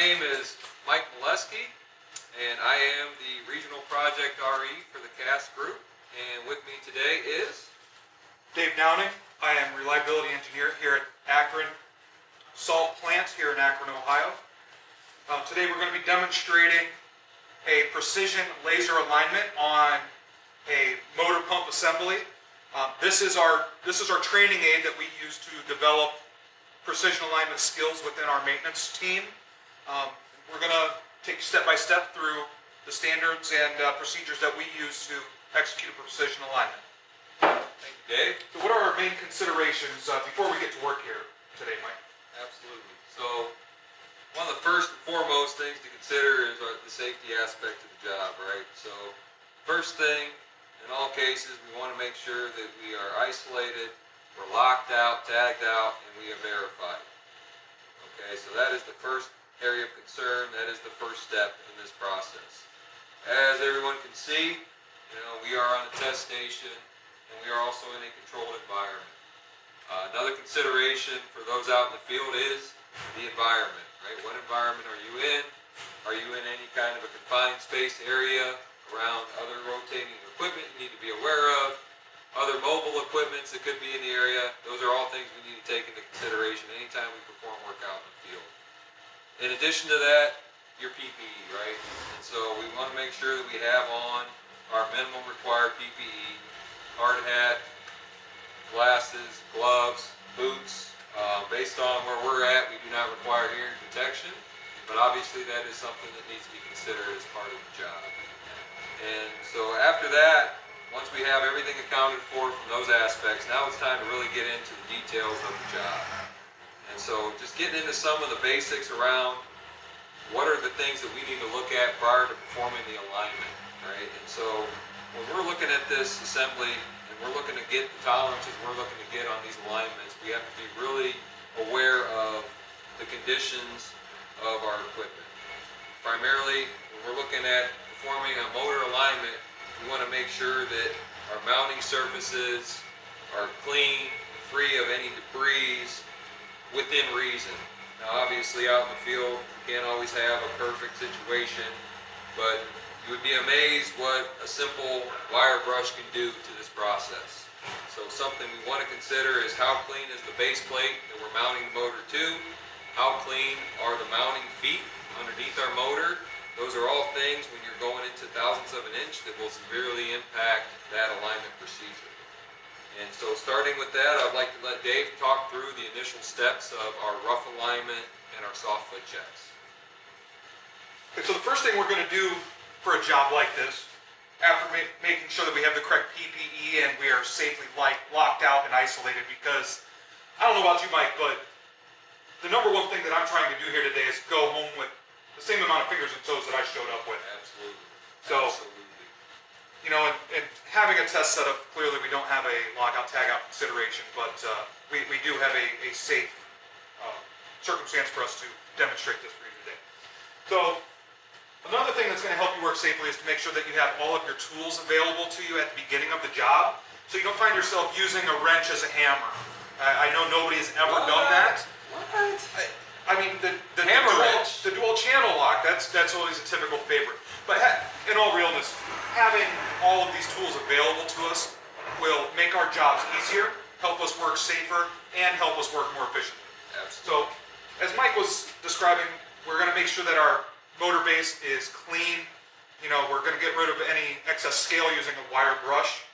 name is Mike Molesky, and I am the Regional Project RE for the CAS Group. And with me today is Dave Downing. I am Reliability Engineer here at Akron Salt Plant here in Akron, Ohio. Today we're going to be demonstrating a precision laser alignment on a motor pump assembly. This is our training aid that we use to develop precision alignment skills within our maintenance team. We're going to take step by step through the standards and procedures that we use to execute a precision alignment. Thank you, Dave. So what are our main considerations before we get to work here today, Mike? Absolutely. So one of the first and foremost things to consider is the safety aspect of the job, right? So first thing, in all cases, we want to make sure that we are isolated, we're locked out, tagged out, and we are verified. Okay, so that is the first area of concern. That is the first step in this process. As everyone can see, we are on a test station, and we are also in a controlled environment. Another consideration for those out in the field is the environment, right? What environment are you in? Are you in any kind of a confined space area around other rotating equipment you need to be aware of? Other mobile equipments that could be in the area? Those are all things we need to take into consideration anytime we perform work out in the field. In addition to that, your PPE, right? And so we want to make sure that we have on our minimum required PPE, hard hat, glasses, gloves, boots. Based on where we're at, we do not require hearing protection, but obviously that is something that needs to be considered as part of the job. And so after that, once we have everything accounted for from those aspects, now it's time to really get into the details of the job. And so just getting into some of the basics around what are the things that we need to look at prior to performing the alignment, right? And so when we're looking at this assembly and we're looking to get the tolerances we're looking to get on these alignments, we have to be really aware of the conditions of our equipment. Primarily, when we're looking at performing a motor alignment, we want to make sure that our mounting surfaces are clean, free of any debris, within reason. Now obviously out in the field you can't always have a perfect situation, but you would be amazed what a simple wire brush can do to this process. So something we want to consider is how clean is the base plate that we're mounting the motor to, how clean are the mounting feet underneath our motor. Those are all things when you're going into thousandths of an inch that will severely impact that alignment procedure. And so starting with that, I'd like to let Dave talk through the initial steps of our rough alignment and our soft foot checks. Okay, so the first thing we're going to do for a job like this, after making sure that we have the correct PPE and we are safely locked out and isolated, because I don't know about you, Mike, but the number one thing that I'm trying to do here today is go home with the same amount of fingers and toes that I showed up with. Absolutely. So, Absolutely. And having a test setup, clearly we don't have a lockout, tagout consideration, but we do have a safe circumstance for us to demonstrate this for you today. So, another thing that's going to help you work safely is to make sure that you have all of your tools available to you at the beginning of the job, so you don't find yourself using a wrench as a hammer. I know nobody has ever done that. What? I mean, the hammer wrench, the dual channel lock, that's always a typical favorite. But in all realness, having all of these tools available to us will make our jobs easier, help us work safer, and help us work more efficiently. Absolutely. So, as Mike was describing, we're going to make sure that our motor base is clean. We're going to get rid of any excess scale using a wire brush.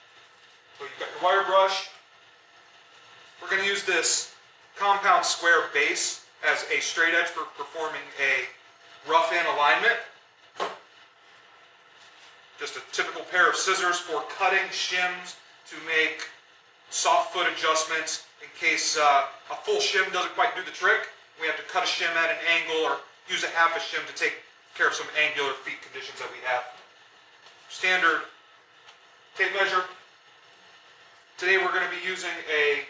So you've got your wire brush. We're going to use this compound square base as a straight edge for performing a rough-in alignment. Just a typical pair of scissors for cutting shims to make soft foot adjustments in case a full shim doesn't quite do the trick. We have to cut a shim at an angle or use a half a shim to take care of some angular feet conditions that we have. Standard tape measure. Today we're going to be using a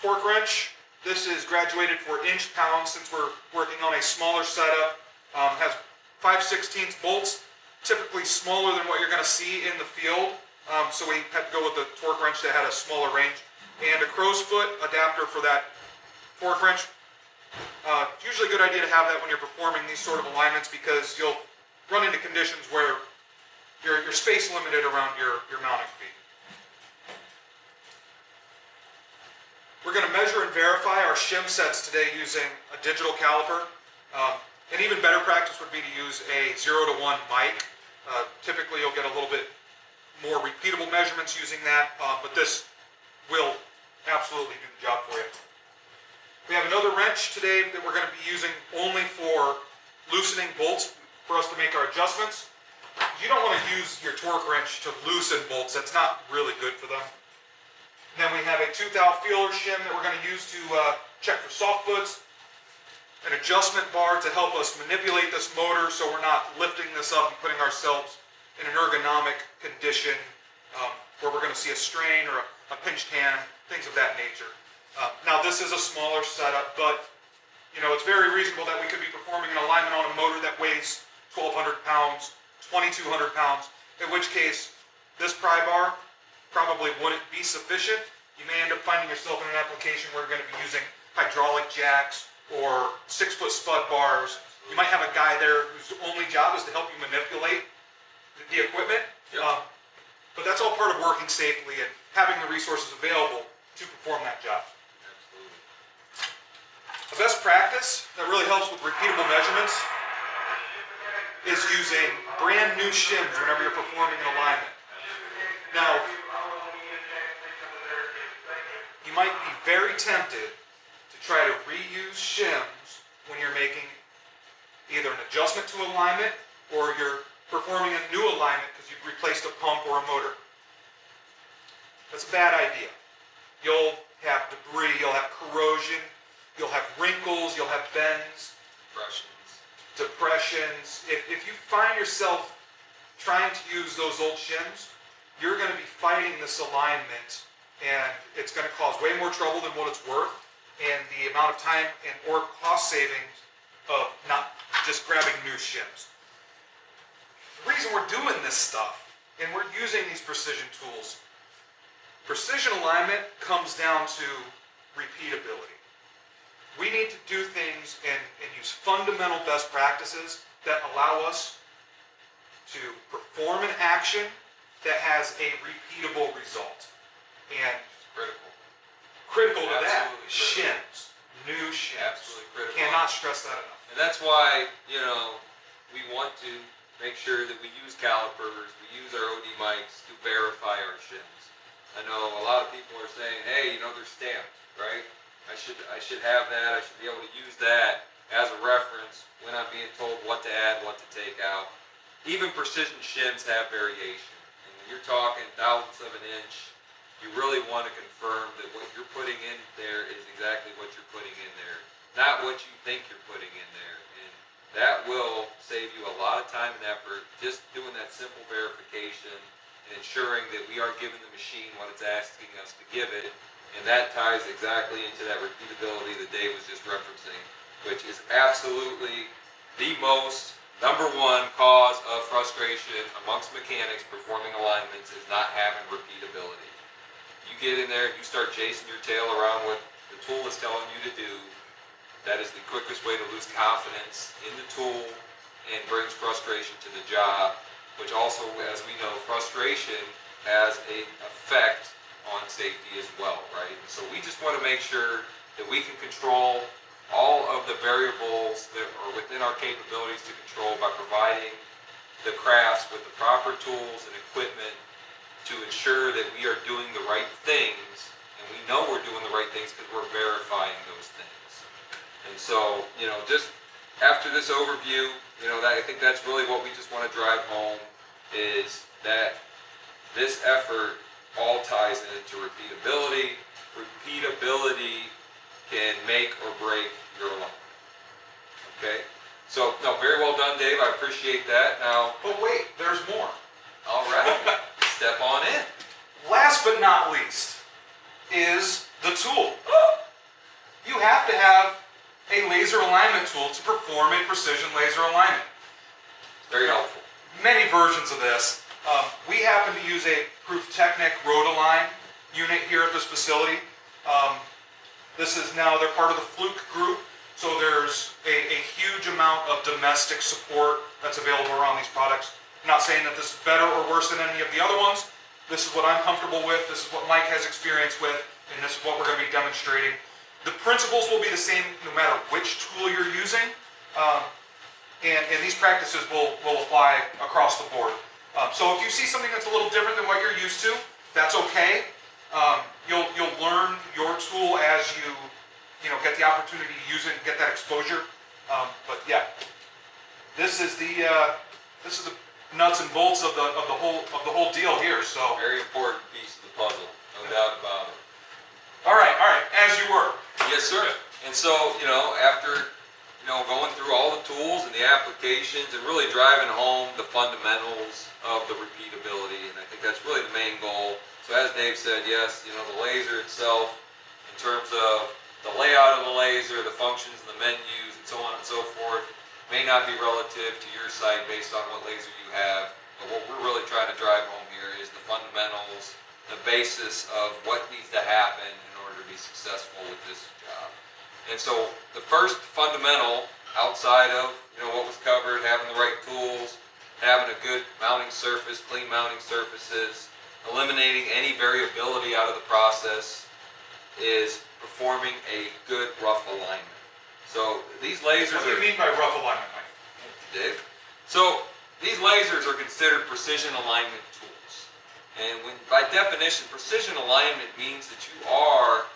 torque wrench. This is graduated for inch pounds since we're working on a smaller setup. Has 5/16 bolts, typically smaller than what you're going to see in the field. So we had to go with a torque wrench that had a smaller range. And a crow's foot adapter for that torque wrench. It's usually a good idea to have that when you're performing these sort of alignments because you'll run into conditions where you're space limited around your mounting feet. We're going to measure and verify our shim sets today using a digital caliper. An even better practice would be to use a 0 to 1 mic. Typically you'll get a little bit more repeatable measurements using that, but this will absolutely do the job for you. We have another wrench today that we're going to be using only for loosening bolts for us to make our adjustments. You don't want to use your torque wrench to loosen bolts. That's not really good for them. And then we have a tooth out feeler shim that we're going to use to check for soft foots. An adjustment bar to help us manipulate this motor so we're not lifting this up and putting ourselves in an ergonomic condition where we're going to see a strain or a pinched hand, things of that nature. Now this is a smaller setup, but you know, it's very reasonable that we could be performing an alignment on a motor that weighs 1,200 pounds, 2,200 pounds, in which case this pry bar probably wouldn't be sufficient. You may end up finding yourself in an application where you're going to be using hydraulic jacks or 6-foot spud bars. You might have a guy there whose only job is to help you manipulate the equipment. Yep. But that's all part of working safely and having the resources available to perform that job. A best practice that really helps with repeatable measurements is using brand new shims whenever you're performing an alignment. Now, you might be very tempted to try to reuse shims when you're making either an adjustment to alignment or you're performing a new alignment because you've replaced a pump or a motor. That's a bad idea. You'll have debris, you'll have corrosion, you'll have wrinkles, you'll have bends, depressions. If you find yourself trying to use those old shims, you're going to be fighting this alignment and it's going to cause way more trouble than what it's worth, and the amount of time and or cost savings of not just grabbing new shims. The reason we're doing this stuff and we're using these precision tools, precision alignment comes down to repeatability. We need to do things and use fundamental best practices that allow us to perform an action that has a repeatable result. And critical to that, shims, new shims. Absolutely critical. Cannot stress that enough. And that's why, you know, we want to make sure that we use calipers, we use our OD mics to verify our shims. I know a lot of people are saying, hey, you know, they're stamped, right? I should have that, I should be able to use that as a reference when I'm being told what to add, what to take out. Even precision shims have variation. And when you're talking thousandths of an inch, you really want to confirm that what you're putting in there is exactly what you're putting in there, not what you think you're putting in there. And that will save you a lot of time and effort just doing that simple verification and ensuring that we are giving the machine what it's asking us to give it. And that ties exactly into that repeatability that Dave was just referencing, which is absolutely the most #1 cause of frustration amongst mechanics performing alignments is not having repeatability. You get in there and you start chasing your tail around what the tool is telling you to do. That is the quickest way to lose confidence in the tool and brings frustration to the job, which also, as we know, frustration has an effect on safety as well, right? So we just want to make sure that we can control all of the variables that are within our capabilities to control by providing the crafts with the proper tools and equipment to ensure that we are doing the right things, and we know we're doing the right things because we're verifying those things. And so, you know, just after this overview, you know, I think that's really what we just want to drive home, is that this effort all ties into repeatability. Repeatability can make or break your alignment. Okay? So, no, very well done, Dave. I appreciate that. Now, But wait, there's more. all right, step on in. Last but not least is the tool. You have to have a laser alignment tool to perform a precision laser alignment. Very helpful. Many versions of this. We happen to use a Proof Technic Rotalign unit here at this facility. This is now, they're part of the Fluke group, so there's amount of domestic support that's available around these products. I'm not saying that this is better or worse than any of the other ones. This is what I'm comfortable with, this is what Mike has experience with, and this is what we're going to be demonstrating. The principles will be the same no matter which tool you're using, and these practices will apply across the board. So if you see something that's a little different than what you're used to, that's okay. You'll learn your tool as you get the opportunity to use it and get that exposure. But yeah, this is the nuts and bolts of the whole deal here. So Very important piece of the puzzle, no doubt about it. all right, as you were. Yes, sir. And so, after, going through all the tools and the applications and really driving home the fundamentals of the repeatability, and I think that's really the main goal. So as Dave said, yes, the laser itself, in terms of the layout of the laser, the functions, the menus, and so on and so forth, may not be relative to your site based on what laser you have. But what we're really trying to drive home here is the fundamentals, the basis of what needs to happen in order to be successful with this job. And so the first fundamental, outside of what was covered, having the right tools, having a good mounting surface, clean mounting surfaces, eliminating any variability out of the process, is performing a good rough alignment. So these lasers What do you mean by rough alignment, Mike? Dave? So these lasers are considered precision alignment tools. And by definition, precision alignment means that you are,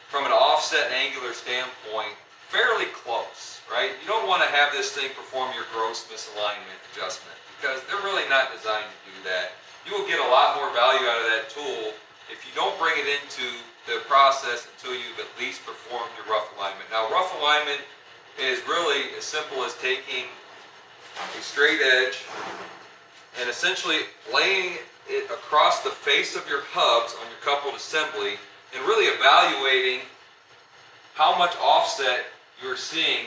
from an offset and angular standpoint, fairly close, right? You don't want to have this thing perform your gross misalignment adjustment because they're really not designed to do that. You will get a lot more value out of that tool if you don't bring it into the process until you've at least performed your rough alignment. Now, rough alignment is really as simple as taking a straight edge and essentially laying it across the face of your hubs on your coupled assembly and really evaluating how much offset you're seeing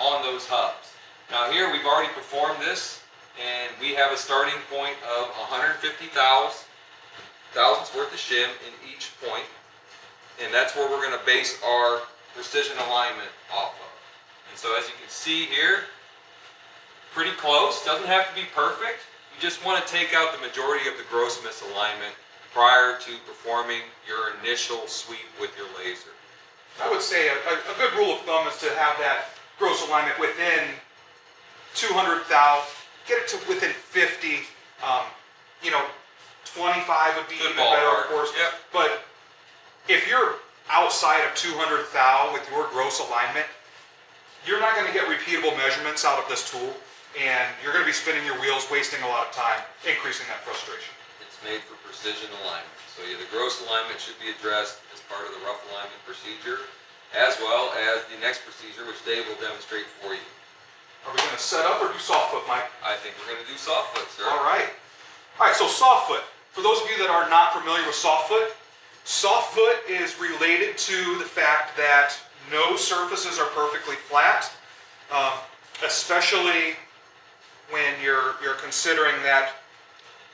on those hubs. Now here we've already performed this and we have a starting point of 150 thousandths worth of shim in each point, and that's where we're going to base our precision alignment off of. And so as you can see here, pretty close, doesn't have to be perfect. You just want to take out the majority of the gross misalignment prior to performing your initial sweep with your laser. I would say a good rule of thumb is to have that gross alignment within 200 thou, get it to within 50. 25 would be Good even better, of ballpark. course. Yep. But if you're outside of 200 thou with your gross alignment, you're not going to get repeatable measurements out of this tool, and you're going to be spinning your wheels, wasting a lot of time, increasing that frustration. It's made for precision alignment. So yeah, the gross alignment should be addressed as part of the rough alignment procedure, as well as the next procedure, which Dave will demonstrate for you. Are we going to set up or do soft foot, Mike? I think we're going to do soft foot, sir. All right, so soft foot. For those of you that are not familiar with soft foot is related to the fact that no surfaces are perfectly flat, especially when you're considering that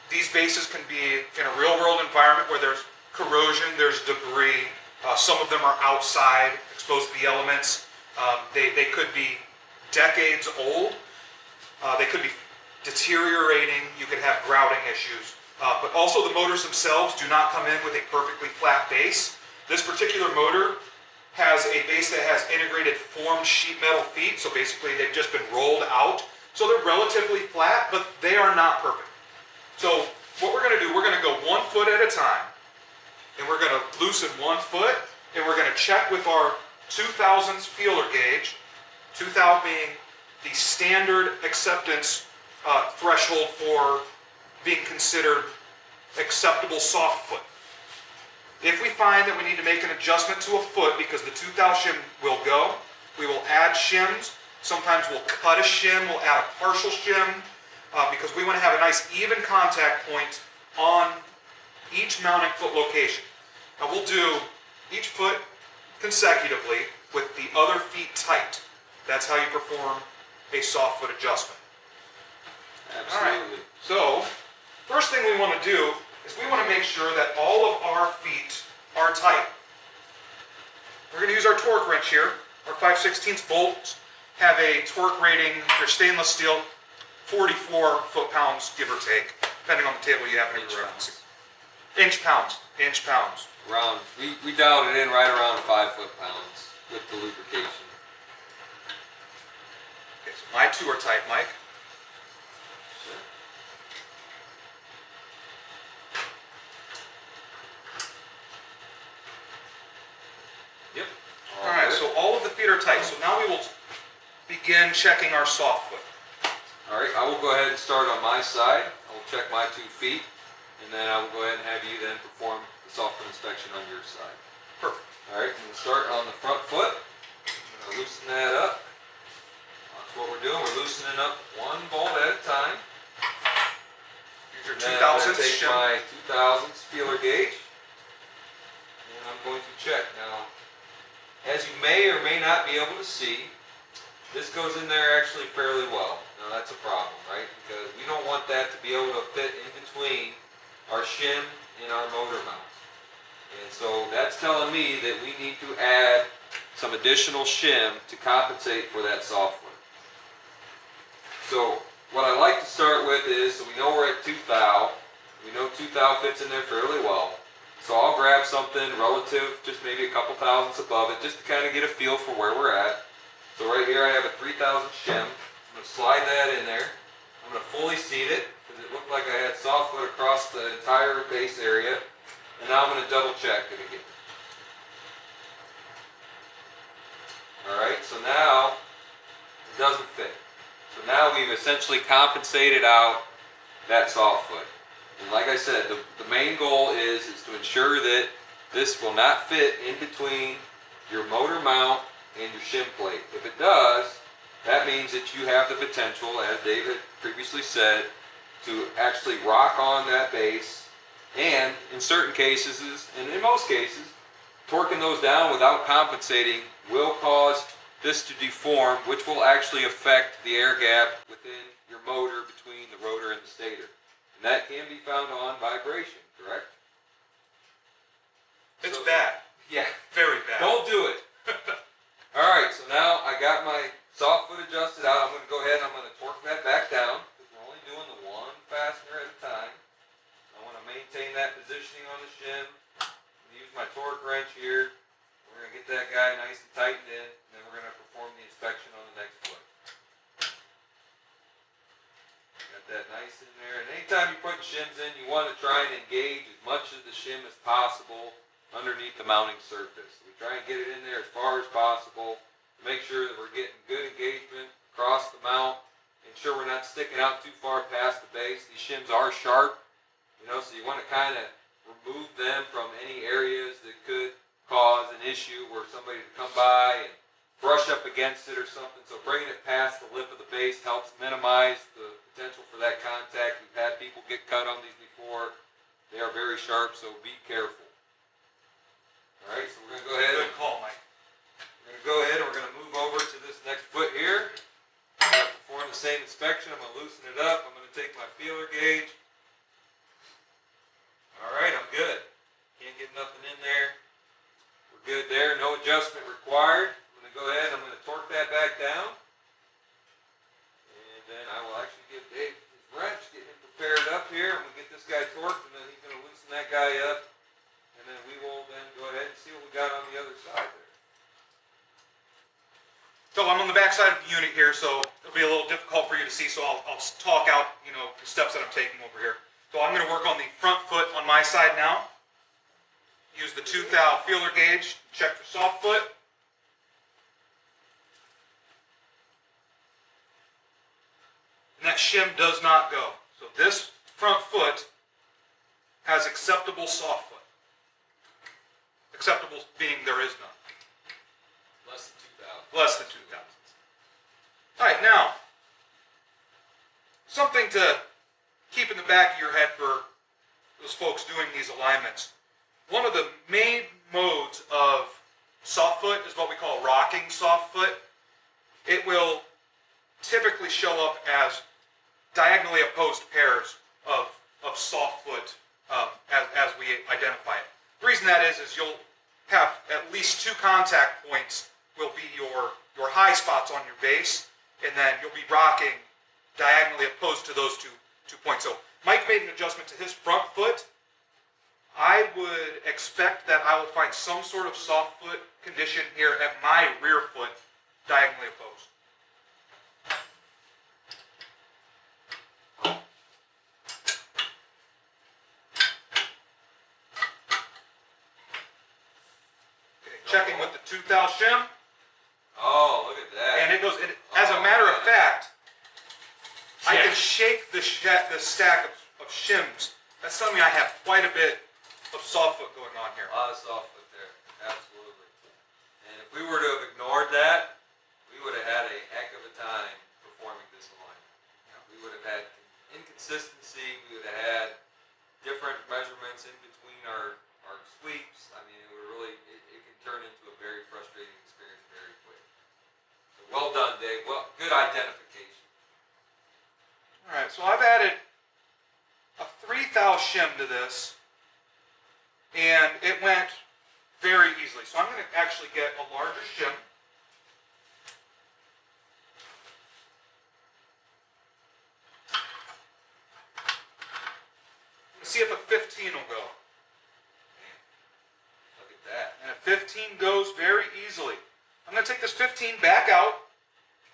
these bases can be in a real-world environment where there's corrosion, there's debris. Some of them are outside, exposed to the elements. They could be decades old. They could be deteriorating. You could have grouting issues. But also the motors themselves do not come in with a perfectly flat base. This particular motor has a base that has integrated formed sheet metal feet, so basically they've just been rolled out. So they're relatively flat, but they are not perfect. So what we're going to do, we're going to go 1 foot at a time, and we're going to loosen 1 foot, and we're going to check with our 2/1000 feeler gauge, 2/1000 being the standard acceptance threshold for being considered acceptable soft foot. If we find that we need to make an adjustment to a foot because the 2/1000 shim will go, we will add shims. Sometimes we'll cut a shim, we'll add a partial shim, because we want to have a nice even contact point on each mounting foot location. Now we'll do each foot consecutively with the other feet tight. That's how you perform a soft foot adjustment. Absolutely. All right. So, first thing we want to do is we want to make sure that all of our feet are tight. We're going to use our torque wrench here, our 5/16 bolt, have a torque rating, they're stainless steel, 44 foot-pounds, give or take, depending on the table you happen to be referencing. Inch pounds. Around, we dialed it in right around 5 foot-pounds with the lubrication. Okay, so my two are tight, Mike. Sure. Yep. All right, good. so all of the feet are tight. So now we will begin checking our soft foot. All right, I will go ahead and start on my side. I will check my 2 feet, and then I will go ahead and have you then perform the soft foot inspection on your side. Perfect. All right, I'm going to start on the front foot. I'm going to loosen that up. That's what we're doing. We're loosening up one bolt at a time. Here's your And then I'm going 2000s to take shim. my 2000s feeler gauge, and I'm going to check. Now, as you may or may not be able to see, this goes in there actually fairly well. Now that's a problem, right? Because we don't want that to be able to fit in between our shim and our motor mounts. And so that's telling me that we need to add some additional shim to compensate for that soft foot. So what I like to start with is, so we know we're at 2 thou. We know 2 thou fits in there fairly well. So I'll grab something relative, just maybe a couple thousandths above it, just to kind of get a feel for where we're at. So right here I have a 3000 shim. I'm going to slide that in there. I'm going to fully seat it because it looked like I had soft foot across the entire base area. And now I'm going to double check it again. Alright, so now it doesn't fit. So now we've essentially compensated out that soft foot. And like I said, the main goal is to ensure that this will not fit in between your motor mount and your shim plate. If it does, that means that you have the potential, as David previously said, to actually rock on that base, and in certain cases, and in most cases, torquing those down without compensating will cause this to deform, which will actually affect the air gap within your motor between the rotor and the stator. And that can be found on vibration, correct? It's So- bad. Yeah. Very bad. Don't do it. Alright, so now I got my soft foot adjusted out. I'm going to go ahead and I'm going to torque that back down because we're only doing the one fastener at a time. I want to maintain that positioning on the shim. I'm going to use my torque wrench here. We're going to get that guy nice and tightened in, and then we're going to perform the inspection on the next foot. Got that nice in there. And anytime you put shims in, you want to try and engage as much of the shim as possible underneath the mounting surface. We try and get it in there as far as possible to make sure that we're getting good engagement across the mount, ensure we're not sticking out too far past the base. These shims are sharp, so you want to kind of remove them from any areas that could cause an issue where somebody would come by and brush up against it or something. So bringing it past the lip of the base helps minimize the potential for that contact. We've had people get cut on these before. They are very sharp, so be careful. Alright, so we're going to go ahead. Good call, Mike. We're going to go ahead and we're going to move over to this next foot here. I'm going to perform the same inspection. I'm going to loosen it up. I'm going to take my feeler gauge. Alright, I'm good. Can't get nothing in there. We're good there. No adjustment required. I'm going to go ahead and I'm going to torque that back down. And then I will actually give Dave his wrench, get him prepared up here. I'm going to get this guy torqued and then he's going to loosen that guy up. And then we will then go ahead and see what we got on the other side there. So I'm on the back side of the unit here, so it'll be a little difficult for you to see, so I'll talk out, the steps that I'm taking over here. So I'm going to work on the front foot on my side now. Use the 2 thou feeler gauge, check for soft foot. And that shim does not go. So this front foot has acceptable soft foot. Acceptable being there is none. Less than 2,000. Less than 2 thousandths. All right, now, something to keep in the back of your head for those folks doing these alignments. One of the main modes of soft foot is what we call rocking soft foot. It will typically show up as diagonally opposed pairs of soft foot as we identify it. The reason that is you'll have at least 2 contact points will be your high spots on your base, and then you'll be rocking diagonally opposed to those two points. So Mike made an adjustment to his front foot. I would expect that I will find some sort of soft foot condition here at my rear foot diagonally opposed. Okay, checking with the tooth thou shim. Oh, look at that. And it goes, as a matter of fact, I can shake the stack of shims. That's telling me I have quite a bit of soft foot going on here. A lot of soft foot there, absolutely. And if we were to have ignored that, we would have had a heck of a time performing this alignment. We would have had inconsistency, we would have had different measurements in between our sweeps. I mean, it would really, it can turn into a very frustrating experience very quick. So well done, Dave. Well, good identification. All right, so I've added a 3 thou shim to this, and it went very easily. So I'm going to actually get a larger shim. Let's see if a 15 will go. Look at that. And a 15 goes very easily. I'm going to take this 15 back out.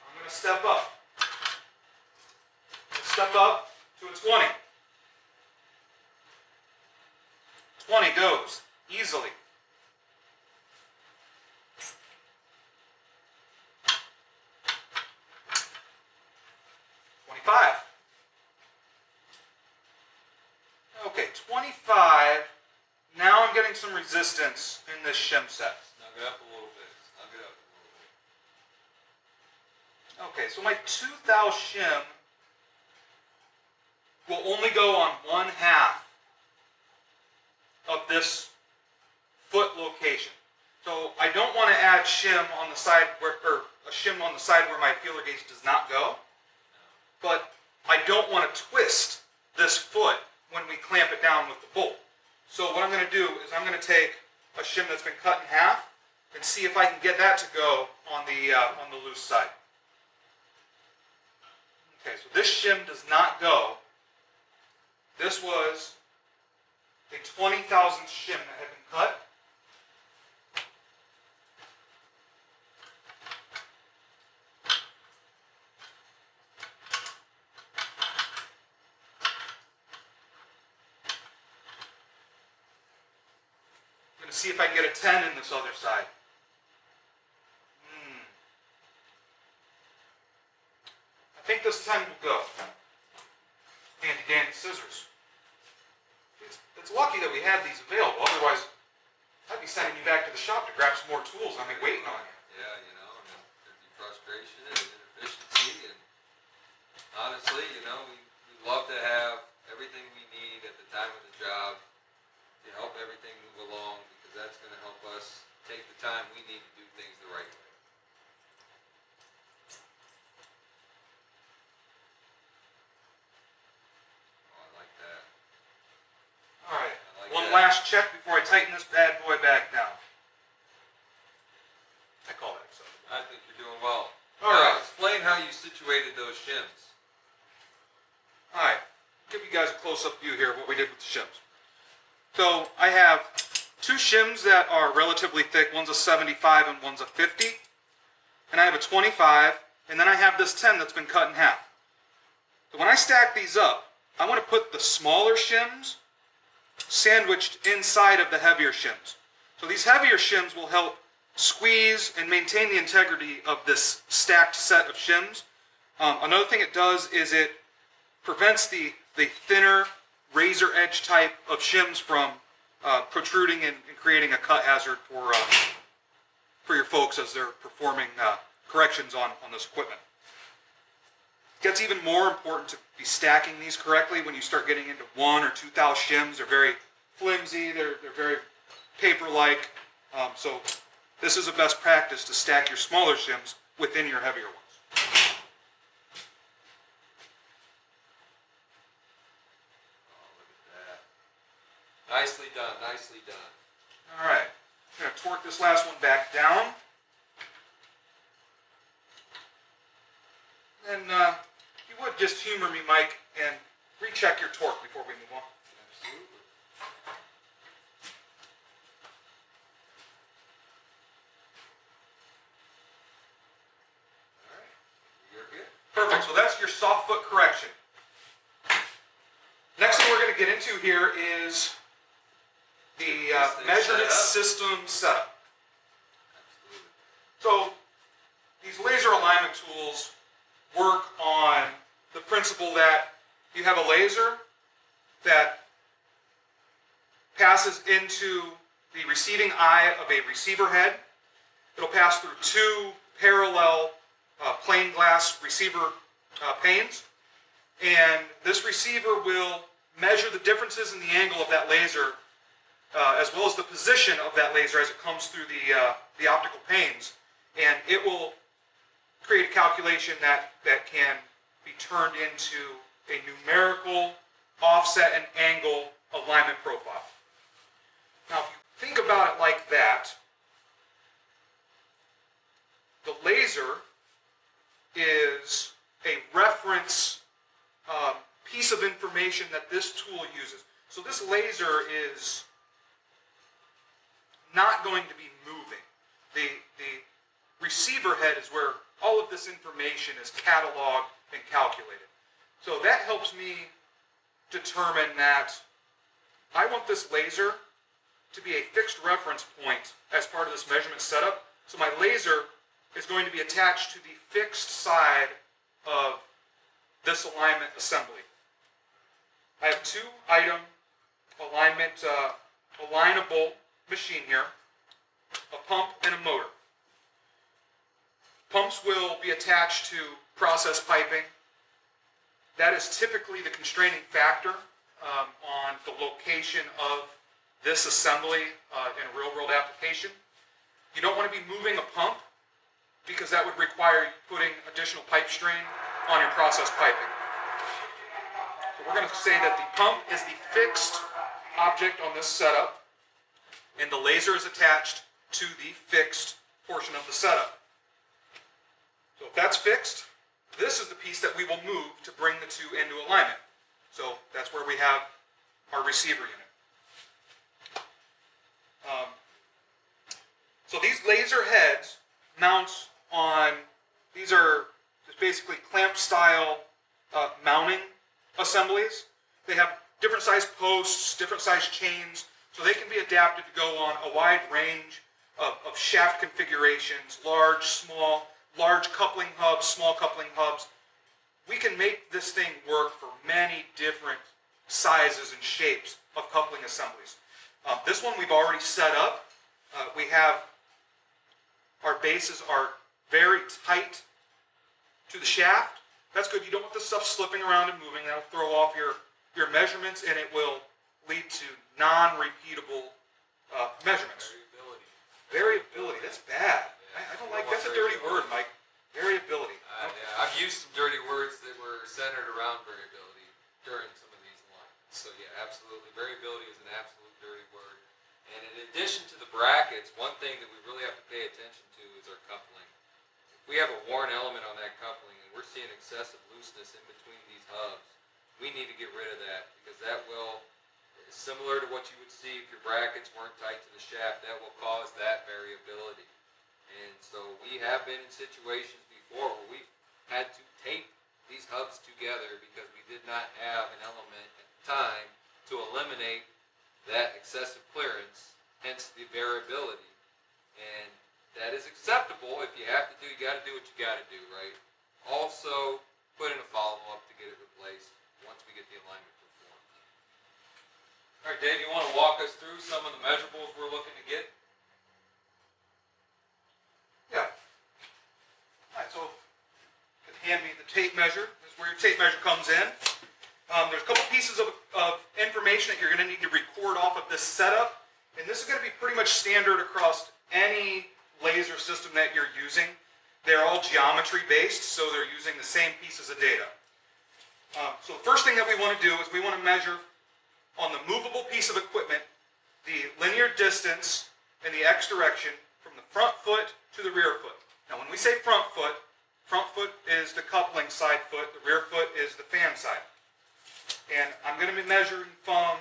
I'm going to step up. Step up to a 20. 20 goes easily. Okay, 25. Now I'm getting some resistance in this shim set. Snug it up a little bit. Snug it up a little bit. Okay, so my 2 thou shim will only go on 1/2 of this foot location. So I don't want to add shim on the side where, or a shim on the side where my feeler gauge does not go. But I don't want to twist this foot when we clamp it down with the bolt. So what I'm going to do is I'm going to take a shim that's been cut in half and see if I can get that to go on the loose side. Okay, so this shim does not go. This was a 20,000th shim that had been cut. I'm going to see if I can get a 10 in this other side. I think this 10 will go. Handy dandy scissors. It's lucky that we have these available. Otherwise, I'd be sending you back to the shop to grab some more tools. I've been waiting on you. Yeah, you know, and there'd be frustration and inefficiency, and honestly, you know, we'd love to have everything we need at the time of the job to help everything move along, because that's going to help us take the time we need to do things the right way. Oh, I like that. All right. I like One that. last check before I tighten this bad boy back down. I call that so. I think you're doing well. All Now, right. explain how you situated those shims. All right. Give you guys a close-up view here of what we did with the shims. So I have 2 shims that are relatively thick. One's a 75 and one's a 50. And I have a 25. And then I have this 10 that's been cut in half. So when I stack these up, I want to put the smaller shims sandwiched inside of the heavier shims. So these heavier shims will help squeeze and maintain the integrity of this stacked set of shims. Another thing it does is it prevents the thinner razor edge type of shims from protruding and creating a cut hazard for your folks as they're performing corrections on this equipment. It gets even more important to be stacking these correctly when you start getting into 1 or 2 thou shims. They're very flimsy, they're very paper-like. So this is a best practice to stack your smaller shims within your heavier ones. Nicely done, nicely done. All right, I'm going to torque this last one back down. And if you would just humor me, Mike, and recheck your torque before we move on. Absolutely. All right. You're good. Perfect, so that's your soft foot correction. Next thing we're going to get into here is the measurement system setup. Absolutely. So these laser alignment tools work on the principle that you have a laser that passes into the receiving eye of a receiver head. It'll pass through two parallel plain glass receiver panes, and this receiver will measure the differences in the angle of that laser as well as the position of that laser as it comes through the optical panes, and it will create a calculation that can be turned into a numerical offset and angle alignment profile. Now, if you think about it like that, the laser is a reference piece of information that this tool uses. So this laser is not going to be moving. The receiver head is where all of this information is cataloged and calculated. So that helps me determine that I want this laser to be a fixed reference point as part of this measurement setup. So my laser is going to be attached to the fixed side of this alignment assembly. I have two item alignment alignable machine here, a pump and a motor. Pumps will be attached to process piping. That is typically the constraining factor on the location of this assembly in a real-world application. You don't want to be moving a pump because that would require putting additional pipe strain on your process piping. So we're going to say that the pump is the fixed object on this setup, and the laser is attached to the fixed portion of the setup. So if that's fixed, this is the piece that we will move to bring the two into alignment. So that's where we have our receiver unit. So these laser heads mount on, these are just basically clamp style mounting assemblies. They have different size posts, different size chains, so they can be adapted to go on a wide range of shaft configurations, large, small, large coupling hubs, small coupling hubs. We can make this thing work for many different sizes and shapes of coupling assemblies. This one we've already set up. We have, our bases are very tight to the shaft. That's good. You don't want this stuff slipping around and moving. That'll throw off your measurements, and it will lead to non-repeatable measurements. Variability, that's bad. I don't like, that's a dirty word, Mike. Variability. Yeah, I've used some dirty words that were centered around variability during some of these alignments. So yeah, absolutely. Variability is an absolute dirty word. And in addition to the brackets, one thing that we really have to pay attention to is our coupling. If we have a worn element on that coupling and we're seeing excessive looseness in between these hubs, we need to get rid of that, because that will, similar to what you would see if your brackets weren't tight to the shaft, that will cause that variability. And so we have been in situations before where we've had to tape these hubs together because we did not have an element at the time to eliminate that excessive clearance, hence the variability. And that is acceptable. If you have to do, you got to do what you got to do, right? Also, put in a follow-up to get it replaced once we get the alignment performed. All right, Dave, you want to walk us through some of the measurables we're looking to get? Yeah. All right, so you can hand me the tape measure. This is where your tape measure comes in. There's a couple pieces of information that you're going to need to record off of this setup, and this is going to be pretty much standard across any laser system that you're using. They're all geometry based, so they're using the same pieces of data. So the first thing that we want to do is we want to measure on the movable piece of equipment the linear distance in the X direction from the front foot to the rear foot. Now when we say front foot is the coupling side foot, the rear foot is the fan side. And I'm going to be measuring from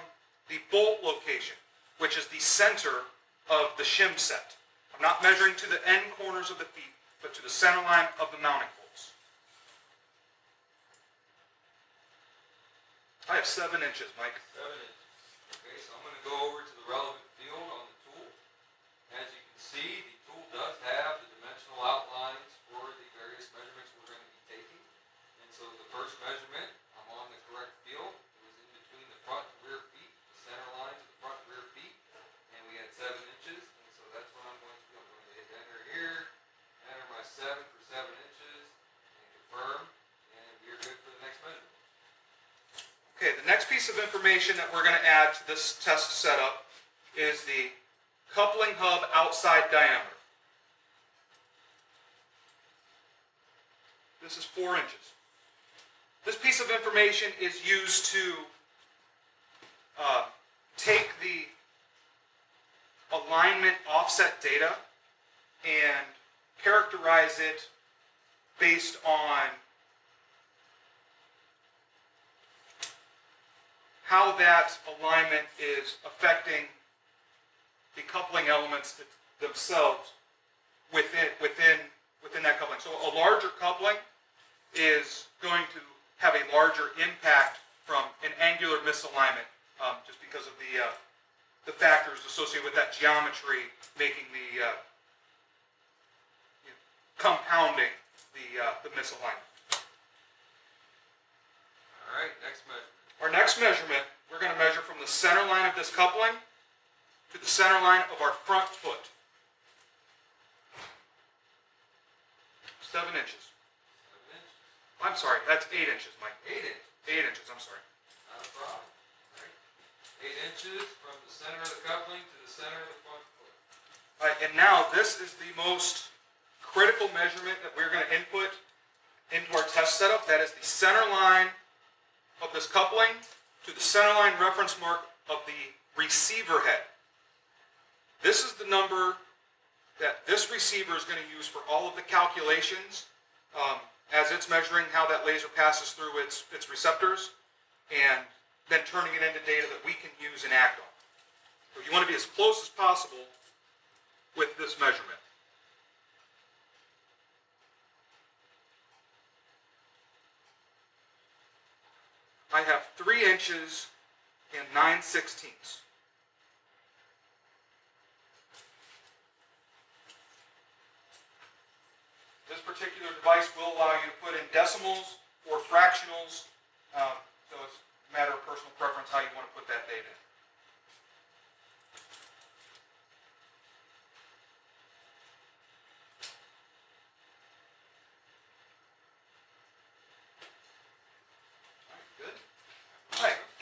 the bolt location, which is the center of the shim set. I'm not measuring to the end corners of the feet, but to the center line of the mounting bolts. I have 7 inches, Mike. 7 inches. Okay, so I'm going to go over to the relevant field on the tool. As you can see, the tool does have the dimensional outlines for the various measurements we're going to be taking. And so the first measurement, I'm on the correct field. It was in between the front and rear feet, the center lines of the front and rear feet. And we had 7 inches. And so that's what I'm going to do. I'm going to hit enter here, enter my 7 for 7 inches, and confirm. And we're good for the next measurement. Okay, the next piece of information that we're going to add to this test setup is the coupling hub outside diameter. This is 4 inches. This piece of information is used to take the alignment offset data and characterize it based on how that alignment is affecting the coupling elements themselves within that coupling. So a larger coupling is going to have a larger impact from an angular misalignment, just because of the factors associated with that geometry making the compounding the misalignment. All right, next measurement. Our next measurement, we're going to measure from the center line of this coupling to the center line of our front foot. 7 inches. 7 inches. I'm sorry, that's 8 inches, Mike. 8 inches. 8 inches, I'm sorry. Not a problem. All right. 8 inches from the center of the coupling to the center of the front foot. All right, and now this is the most critical measurement that we're going to input into our test setup. That is the center line of this coupling to the center line reference mark of the receiver head. This is the number that this receiver is going to use for all of the calculations as it's measuring how that laser passes through its receptors and then turning it into data that we can use and act on. So you want to be as close as possible with this measurement. I have 3 inches and 9/16. This particular device will allow you to put in decimals or fractionals, so it's a matter of personal preference how you want to put that data in.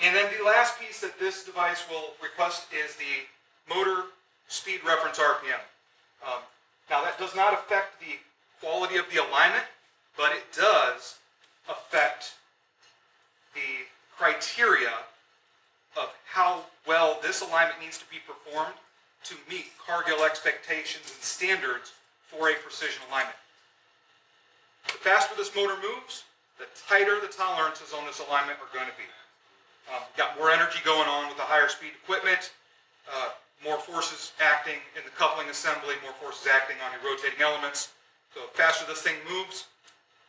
And then the last piece that this device will request is the motor speed reference RPM. Now that does not affect the quality of the alignment, but it does affect the criteria of how well this alignment needs to be performed to meet Cargill expectations and standards for a precision alignment. The faster this motor moves, the tighter the tolerances on this alignment are going to be. Got more energy going on with the higher speed equipment, more forces acting in the coupling assembly, more forces acting on your rotating elements. So the faster this thing moves,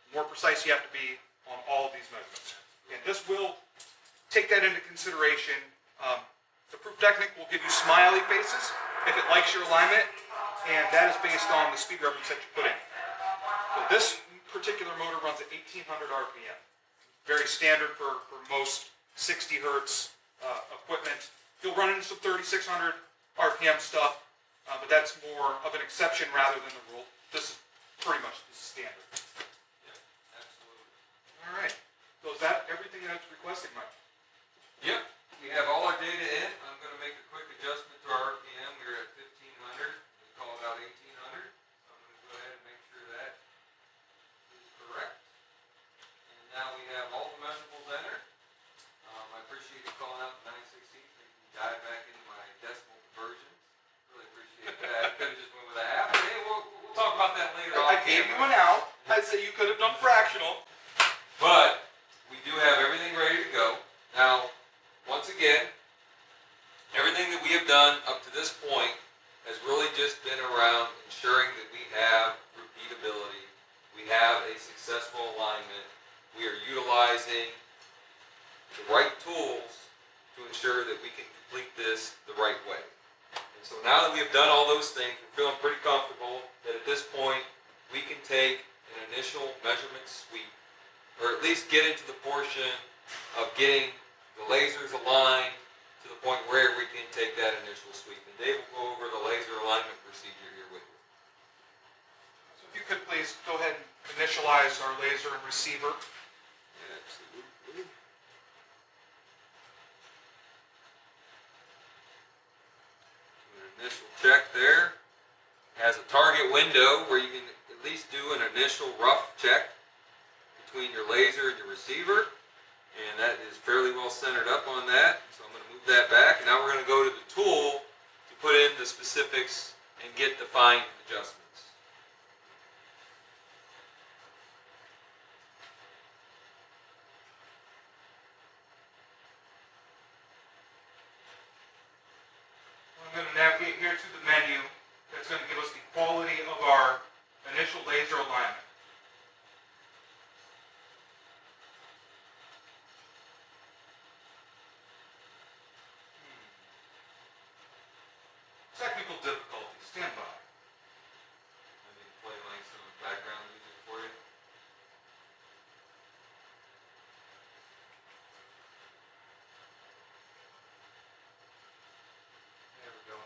the more precise you have to be on all of these measurements. And this will take that into consideration. The Proof Technic will give you smiley faces if it likes your alignment, and that is based on the speed reference that you put in. So this particular motor runs at 1800 RPM. Very standard for most 60 hertz equipment. You'll run into some 3600 RPM stuff, but that's more of an exception rather than the rule. This is pretty much the standard. Yeah, absolutely. All right. So is that everything that's requested, Mike? Yep. We have all our data in. I'm going to make a quick adjustment to our RPM. We were at 1500. We call it out 1800. So I'm going to go ahead and make sure that is correct. And now we have all the measurables entered. I appreciate you calling out the 9/16. So you can dive back into my decimal conversions. Really appreciate that. I could have just went with a half. Hey, we'll talk about that later. I gave you an out. I say you could have done fractional. But we do have everything ready to go. Now, once again, everything that we have done up to this point has really just been around ensuring that we have repeatability. We have a successful alignment. We are utilizing the right tools to ensure that we can complete this the right way. And so now that we have done all those things, we're feeling pretty comfortable that at this point we can take an initial measurement sweep, or at least get into the portion of getting the lasers aligned to the point where we can take that initial sweep. And Dave will go over the laser alignment procedure here with you. So if you could please go ahead and initialize our laser and receiver. Absolutely. An initial check there. Has a target window where you can at least do an initial rough check between your laser and your receiver. And that is fairly well centered up on that. So I'm going to move that back. And now we're going to go to the tool to put in the specifics and get the fine adjustments. I'm going to navigate here to the menu. That's going to give us the quality of our initial laser alignment. Technical difficulty. Stand by. I need to play like some background music for you. There we go.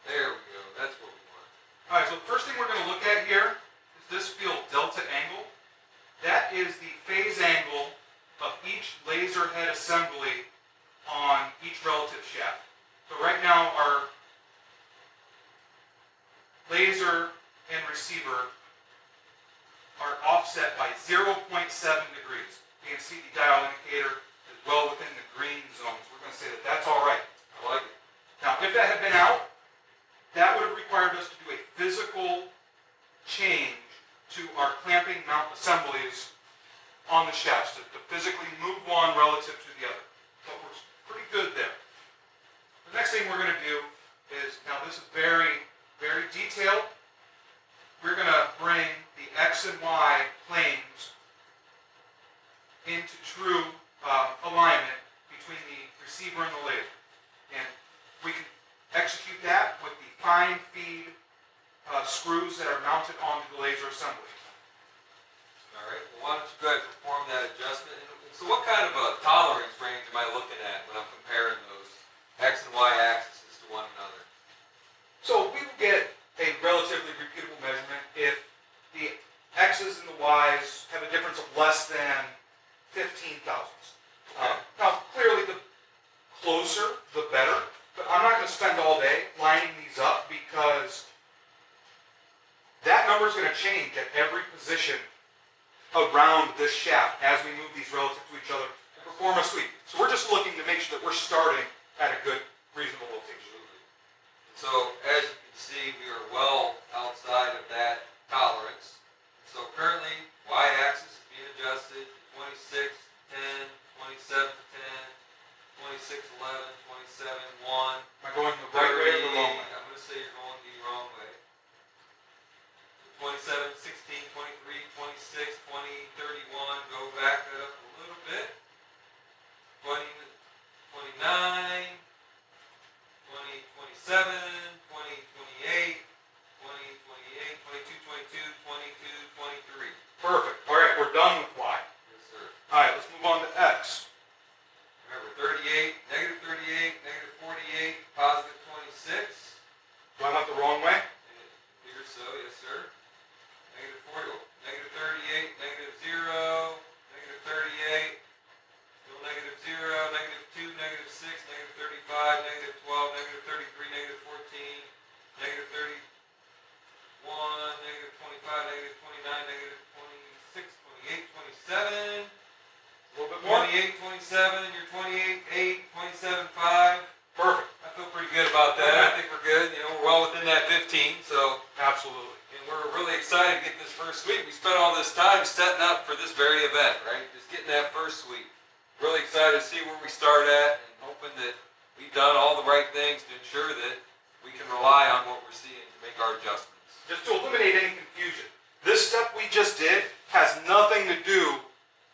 There we go. That's what we want. All right, so the first thing we're going to look at here is this field delta angle. That is the phase angle of each laser head assembly on each relative shaft. So right now our laser and receiver are offset by 0.7 degrees. You can see the dial indicator is well within the green zone, so we're going to say that that's all right. I like it. Now, if that had been out, that would have required us to do a physical change to our clamping mount assemblies on the shafts, to physically move one relative to the other. But we're pretty good there. The next thing we're going to do is, now this is very, very detailed. We're going to bring the X and Y planes into true alignment between the receiver and the laser. And we can execute that with the fine feed screws that are mounted onto the laser assembly. All right. Well, why don't you go ahead and perform that adjustment? And so what kind of a tolerance range am I looking at when I'm comparing those X and Y axes to one another? So we will get a relatively repeatable measurement if the X's and the Y's have a difference of less than 15 thousandths. Now, clearly, the closer, the better. But I'm not going to spend all day lining these up because that number is going to change at every position around this shaft as we move these relative to each other and perform a sweep. So we're just looking to make sure that we're starting at a good, reasonable location. So as you can see, we are well outside of that tolerance. So currently, Y-axis is being adjusted to 26, 10, 27, 10, 26, 11, 27, 1. Am I going the right way or the wrong way? I'm going to say you're going the wrong way. 27, 16, 23, 26, 20, 31. Go back up a little bit. 20, 29, 20, 27, 20, 28, 20, 28, 22, 22, 22, 23. Perfect. All right, we're done with Y. Yes, sir. All right, let's move on to X. Remember, 38, negative 38, negative 48, positive 26. Do I want the wrong way? Here, so, yes, sir. Negative 40, negative 38, negative 0, negative 38, still negative 0, negative 2, negative 6, negative 35, negative 12, negative 33, negative 14, negative 31, negative 25, negative 29, negative 26, 28, 27. A little bit more. 28, 27, you're 28, 8, 27, 5. Perfect. I feel pretty good about that. I think we're good. You know, we're well within that 15, so. Absolutely. we're really excited to get this first sweep. We spent all this time setting up for this very event, right? Just getting that first sweep. Really excited to see where we start at, and hoping that we've done all the right things to ensure that we can rely on what we're seeing to make our adjustments. Just to eliminate any confusion, this step we just did has nothing to do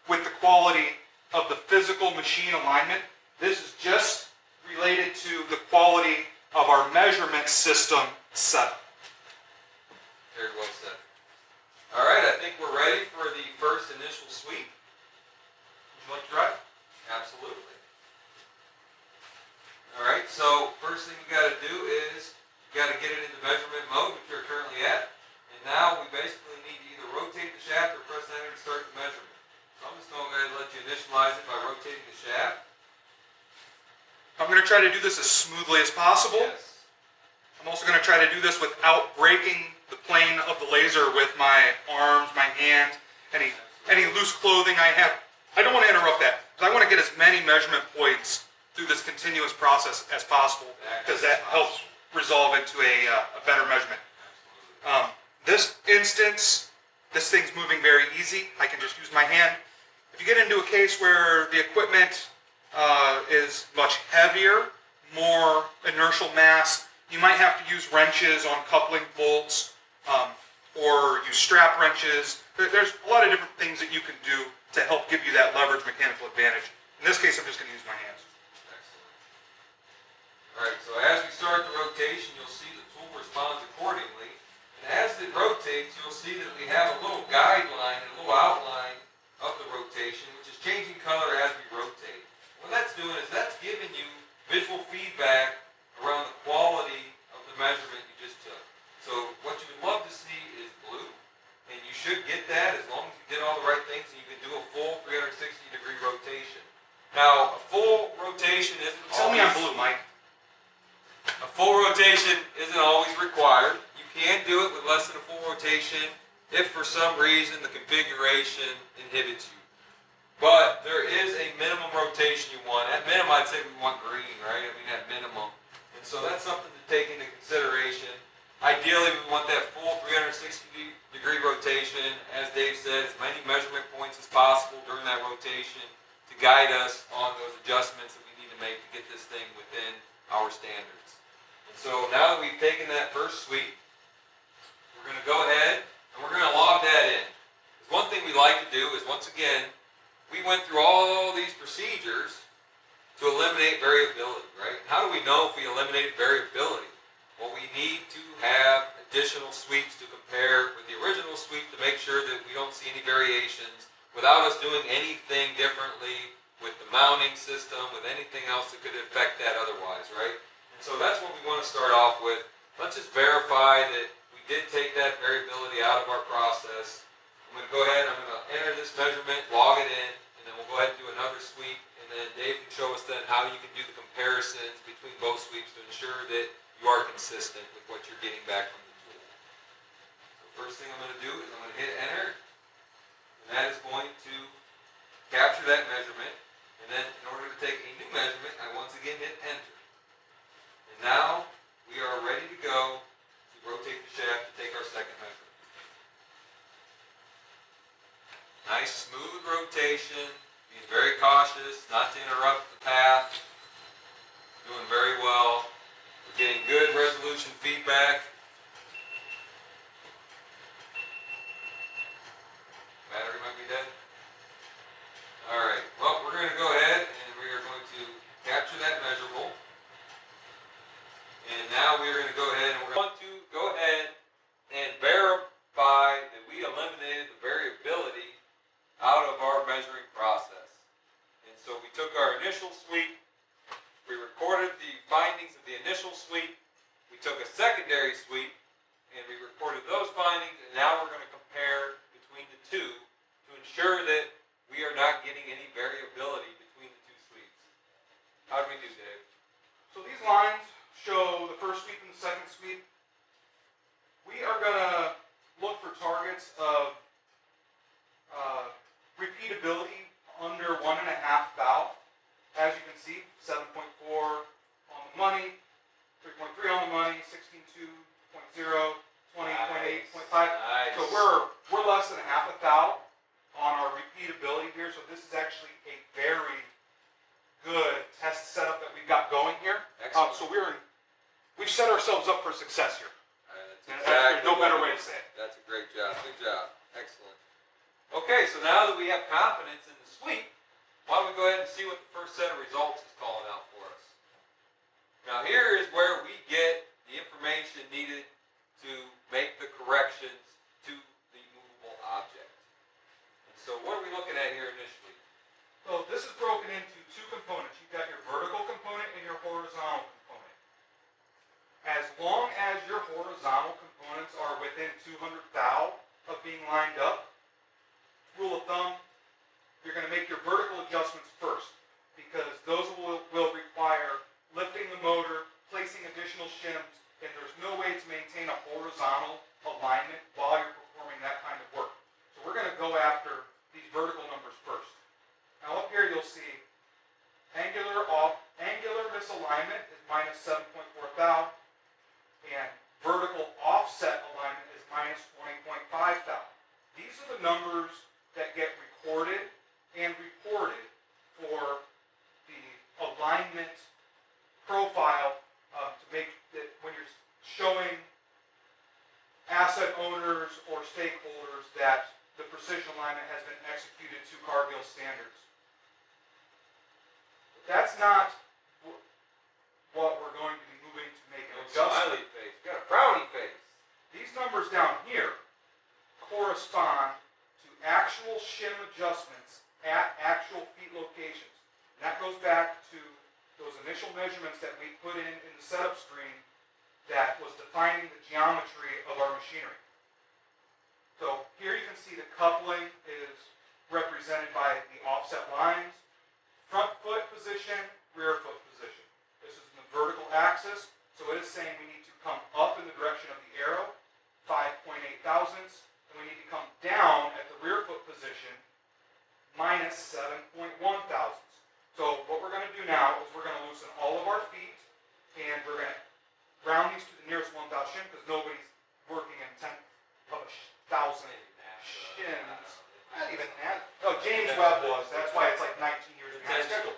with the quality of the physical machine alignment. This is just related to the quality of our measurement system setup. Very well said. All right, I think we're ready for the first initial sweep. Would you like to try? Absolutely. All right, so first thing we got to do is we got to get it into measurement mode, which we're currently at. And now we basically need to either rotate the shaft or press enter to start the measurement. So I'm just going to go ahead and let you initialize it by rotating the shaft. I'm going to try to do this as smoothly as possible. Yes. I'm also going to try to do this without breaking the plane of the laser with my arms, my hand, any loose clothing I have. I don't want to interrupt that, because I want to get as many measurement points through this continuous process as possible, because that helps resolve into a better measurement. This instance, this thing's moving very easy. I can just use my hand. If you get into a case where the equipment is much heavier, more inertial mass, you might have to use wrenches on coupling bolts, or use strap wrenches. There's a lot of different things that you can do to help give you that leverage mechanical advantage. In this case, I'm just going to use my hands. Excellent. All right, so as we start the rotation, you'll see the tool responds accordingly. And as it rotates, you'll see that we have a little guideline, a little outline of the rotation, which is changing color as we rotate. What that's doing is that's giving you visual feedback around the quality of the measurement you just took. So what you would love to see is blue, and you should get that as long as you did all the right things and you can do a full 360-degree rotation. Now, a full rotation isn't Tell me I'm always- blue, Mike. A full rotation isn't always required. You can do it with less than a full rotation if for some reason the configuration inhibits you. But there is a minimum rotation you want. At minimum, I'd say we want green, right? I mean, at minimum. And so that's something to take into consideration. Ideally, we want that full 360-degree rotation. As Dave said, as many measurement points as possible during that rotation to guide us on those adjustments that we need to make to get this thing within our standards. And so now that we've taken that first sweep, we're going to go ahead and we're going to log that in. Because one thing we like to do is, once again, we went through all these procedures to eliminate variability, right? How do we know if we eliminated variability? Well, we need to have additional sweeps to compare with the original sweep to make sure that we don't see any variations without us doing anything differently with the mounting system, with anything else that could affect that otherwise, right? And so that's what we want to start off with. Let's just verify that we did take that variability out of our process. I'm going to go ahead and I'm going to enter this measurement, log it in, and then we'll go ahead and do another sweep, and then Dave can show us then how you can do the comparisons between both sweeps to ensure that you are consistent with what you're getting back from the tool. So first thing I'm going to do is I'm going to hit enter, and that is going to capture that measurement, and then in order to take a new measurement, I once again hit enter. And now we are ready to go to rotate the shaft to take our second measurement. Nice smooth rotation, being very cautious not to interrupt the path, doing very well. We're getting good resolution feedback. Battery might be dead. Alright, well, we're going to go ahead and we are going to capture that measurable. And now we're going to go ahead and we're going to go ahead and verify that we eliminated the variability out of our measuring process. And so we took our initial sweep, we recorded the findings of the initial sweep, we took a secondary sweep, and we recorded those findings, and now we're going to compare between the two to ensure that we are not getting any variability between the two sweeps. How do we do, Dave? So these lines show the first sweep and the second sweep. We are going to look for targets of repeatability under 1.5 valve. As you can see, 7.4 on the money, 3.3 on the money, 16.2, 0.0, 20.8, 0.5. Nice. So we're less than a half a thou on our repeatability here. So this is actually a very good test setup that we've got going here. Excellent. So we've set ourselves up for success here. That's There's no better what way it to is. say it. That's a great job. Good job. Excellent. Okay, so now that we have confidence in the suite, why don't we go ahead and see what the first set of results is calling out for us. Now here is where we get the information needed to make the corrections to the movable object. And so what are we looking at here initially? So this is broken into two components. You've got your vertical component and your horizontal component. As long as your horizontal components are within 200 thou of being lined up, rule of thumb, you're going to make your vertical adjustments first, because those will require lifting the motor, placing additional shims, and there's no way to maintain a horizontal alignment while you're performing that kind of work. So we're going to go after these vertical numbers first. Now up here you'll see angular misalignment is minus 7.4 thou, and vertical offset alignment is minus 20.5 thou. These are the numbers that get recorded and reported for the alignment profile to make that when you're showing asset owners or stakeholders that the precision alignment has been executed to Cargill standards. But that's not what we're going to be moving to make an adjustment. Smiley face. You got a frowny face. These numbers down here correspond to actual shim adjustments at actual feet locations. And that goes back to those initial measurements that we put in the setup screen that was defining the geometry of our machinery. So here you can see the coupling is represented by the offset lines, front foot position, rear foot position. This is in the vertical axis, so it is saying we need to come up in the direction of the arrow, 5.8 thousandths, and we need to come down at the rear foot position, minus 7.1 thousandths. So what we're going to do now is we're going to loosen all of our feet, and we're going to round these to the nearest 1 thou shim, because nobody's working in 10 of a thousand shims. Not even that. Oh, James Webb was. That's why it's like 19 years behind schedule.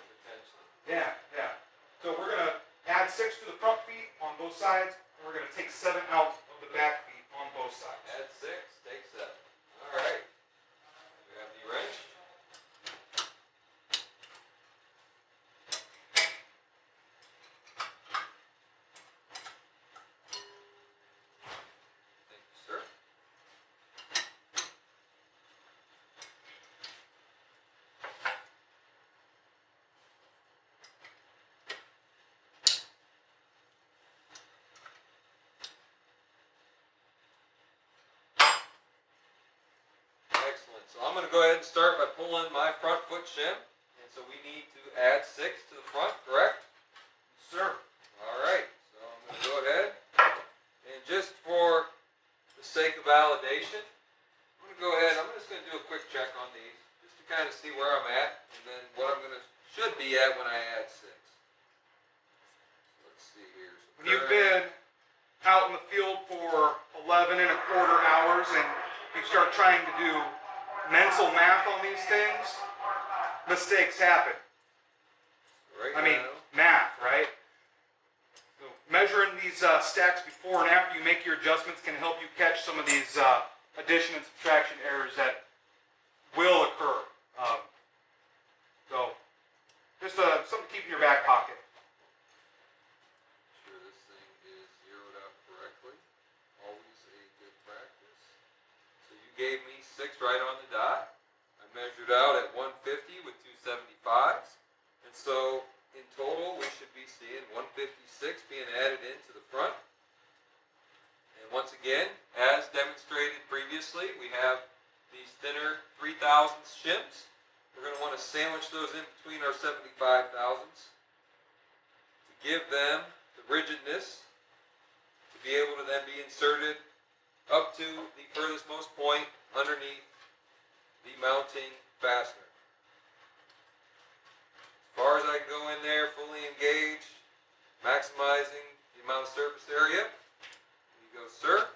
Yeah, yeah. So we're going to add 6 to the front feet on both sides, and we're going to take 7 out of the back feet on both sides. Add 6, take 7. All right. We have the wrench. Thank you, sir. Excellent. So I'm going to go ahead and start by pulling my front foot shim. And so we need to add 6 to the front, correct? Sir. All right. So I'm going to go ahead. And just for the sake of validation, I'm going to go ahead. I'm just going to do a quick check on these, just to kind of see where I'm at, and then what I'm going to should be at when I add 6. Let's see here. So When you've been out in the field for 11 and a quarter hours and you start trying to do mental math on these things, mistakes happen. right I mean, now, math, right? So measuring these stacks before and after you make your adjustments can help you catch some of these addition and subtraction errors that will occur. So just something to keep in your back pocket. sure this thing is zeroed out correctly. Always a good practice. So you gave me 6 right on the dot. I measured out at 150 with 275s. And so in total we should be seeing 156 being added into the front. And once again, as demonstrated previously, we have these thinner 3,000 shims. We're going to want to sandwich those in between our 75 thousandths to give them the rigidness to be able to then be inserted up to the furthest most point underneath the mounting fastener. As far as I can go in there, fully engaged, maximizing the amount of surface area. There you go, sir.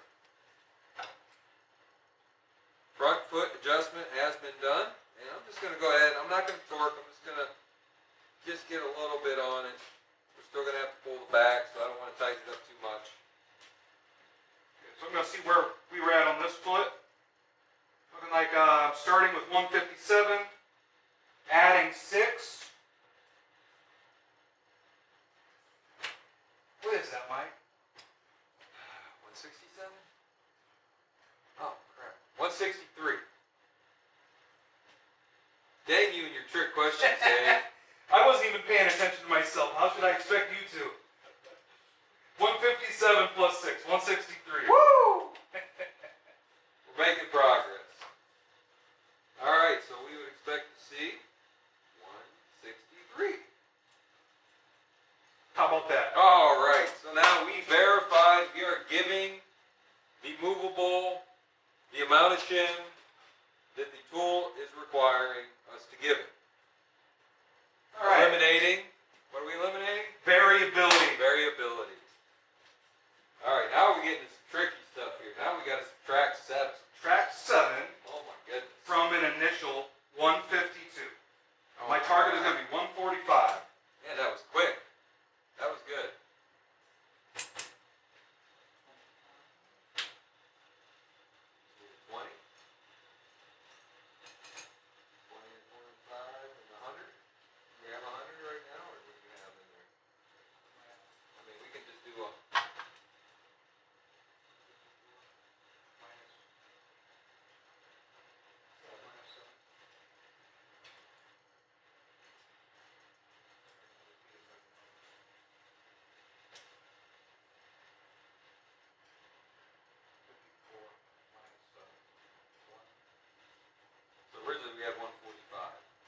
foot adjustment has been done, and I'm just going to go ahead. I'm not going to torque. I'm just going to get a little bit on it. We're still going to have to pull the back, so I don't want to tighten it up too much. Okay, so I'm going to see where we were at on this foot. Looking like starting with 157, adding 6. What is that, Mike? 167? Oh, crap. 163. Dang you and your trick questions, Dave. I wasn't even paying attention to myself. How should I expect you to? 157 plus 6, 163. Woo! We're making progress. All right, so we would expect to see 163. How about that? All right, so now we verified we are giving the movable the amount of shim that the tool is requiring us to give it. All right. Eliminating, what are we eliminating? Variability. Variability. All right, now we're getting to some tricky stuff here. Now we got to subtract 7. Track 7 Oh my goodness. from an initial 152. Oh My target is going to be 145. Yeah, that was quick. That was good. $20. 20 and 25 and 100. Do we have 100 right now, or what do we have in there? I mean, we can just do a. So originally we had 145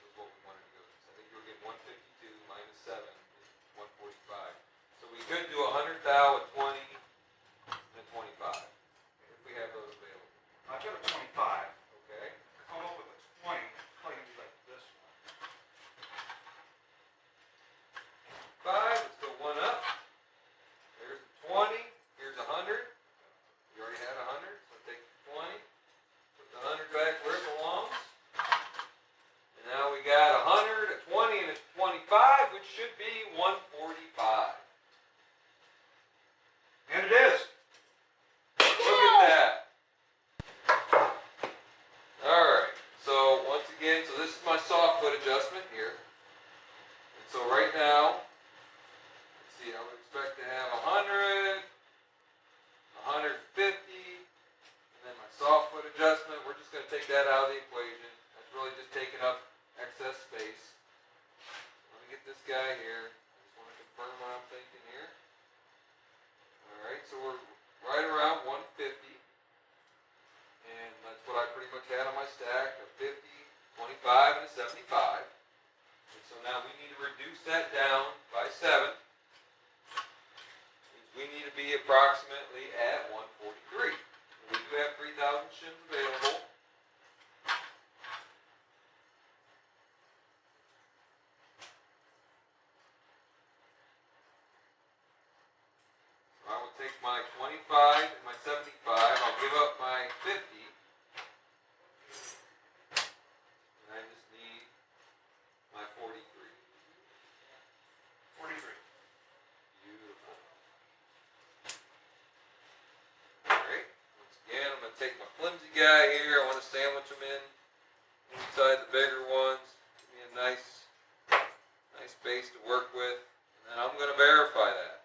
was what we wanted to go to. So I think you were getting 152 minus 7 is 145. So we could do 100 thou at 20 and 25 if we have those available. I've got a 25. Okay. Come up with a 20. Probably going to be like this one. 5, let's go one up. There's a 20. Here's 100. We already had 100, so take the 20. Put the 100 back where it belongs. And now we got 100, a 20, and a 25, which should be 145. And it is. Look at that. Alright, so once again, so this is my soft foot adjustment here. And so right now, let's see, I would expect to have 100, 150, and then my soft foot adjustment, we're just going to take that out of the equation. That's really just taking up excess space. Let me get this guy here. I just want to confirm what I'm thinking here. Alright, so we're right around 150. And that's what I pretty much had on my stack, a 50, 25, and a 75. And so now we need to reduce that down by 7. We need to be approximately at 143. We do have 3,000 shims available. So I will take my 25 and my 75. I'll give up my 50. And I just need my 43. 43. Beautiful. Alright, once again, I'm going to take my flimsy guy here. I want to sandwich them inside the bigger ones. Give me a nice base to work with. And then I'm going to verify that.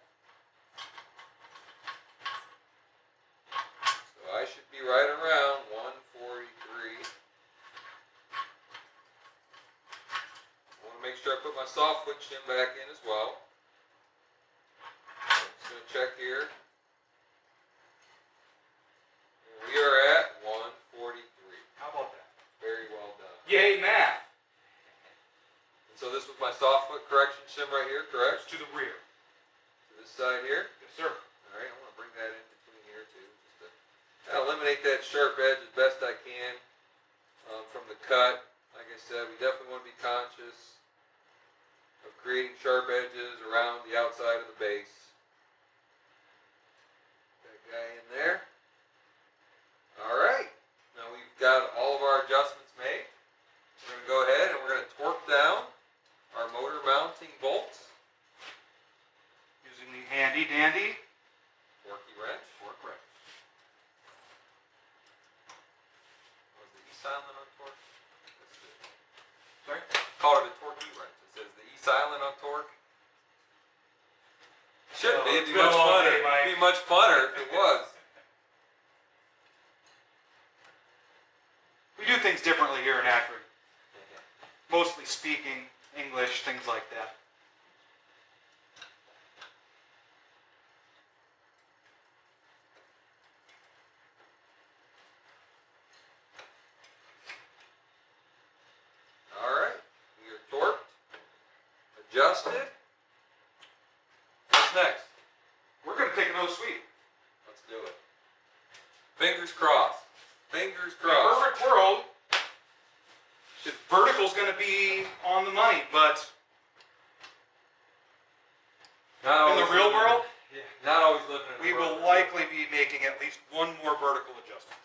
So I should be right around 143. I want to make sure I put my soft foot shim back in as well. I'm just going to check here. And we are at 143. How about that? Very well done. Yay, math. And so this was my soft foot correction shim right here, correct? To the rear. To this side here. Yes, sir. Alright, I want to bring that in between here too. Just to eliminate that sharp edge as best I can from the cut. Like I said, we definitely want to be conscious of creating sharp edges around the outside of the base. That guy in there. Alright, now we've we've got all of our adjustments made. We're going to go ahead and we're going to torque down our motor mounting bolts. Using the handy dandy Torquey wrench. torque wrench. Was the E silent on torque? Sorry? Call it a Torquey wrench. It says the E silent on torque. Shouldn't be. It'd be much funner. It'd be much funner if it was. We do things differently here in Akron. Mostly speaking English, things like that. All right. We are torqued, adjusted. What's next? We're going to take another sweep. Let's do it. Fingers crossed. Fingers In a crossed. perfect world, the vertical's going to be on the money, but Not in the always real living world, not always living in a we will perfect likely be making at least one more vertical adjustment.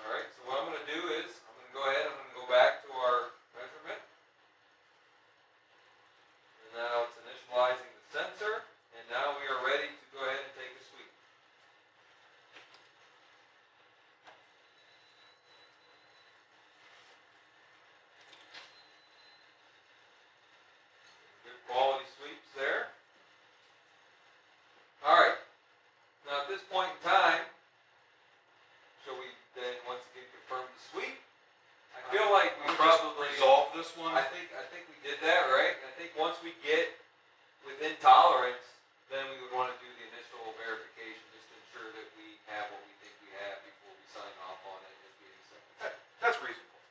All right, so what I'm going to do is I'm going to go ahead, I'm going to go back to our measurement. And now it's initializing the sensor, and now we are ready to go ahead and take a sweep. Good quality sweeps there. All right, now at this point in time, shall we then once again confirm the sweep? I feel like we probably resolve this one. I think we did that, right? I think once we get within tolerance, then we would want to do the initial verification just to ensure that we have what we think we have before we sign off on it as being accepted. That's reasonable.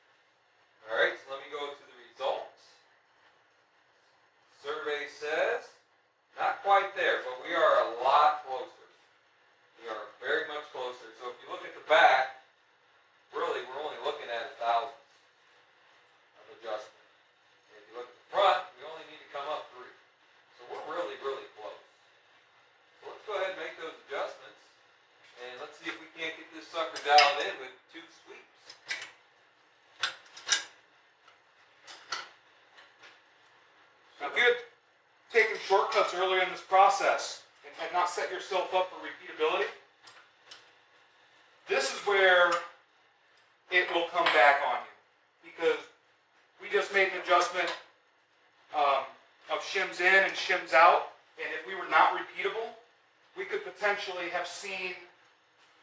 All right, so let me go to the results. Survey says not quite there, but we are a lot closer. We are very much closer. So if you look at the back, really we're only looking at 1,000 of adjustment. And if you look at the front, we only need to come up 3. So we're really, really close. So let's go ahead and make those adjustments. And let's see if we can't get this sucker dialed in with 2 sweeps. Now, if you had taken shortcuts earlier in this process and had not set yourself up for repeatability, this is where it will come back on you. Because we just made an adjustment of shims in and shims out, and if we were not repeatable, we could potentially have seen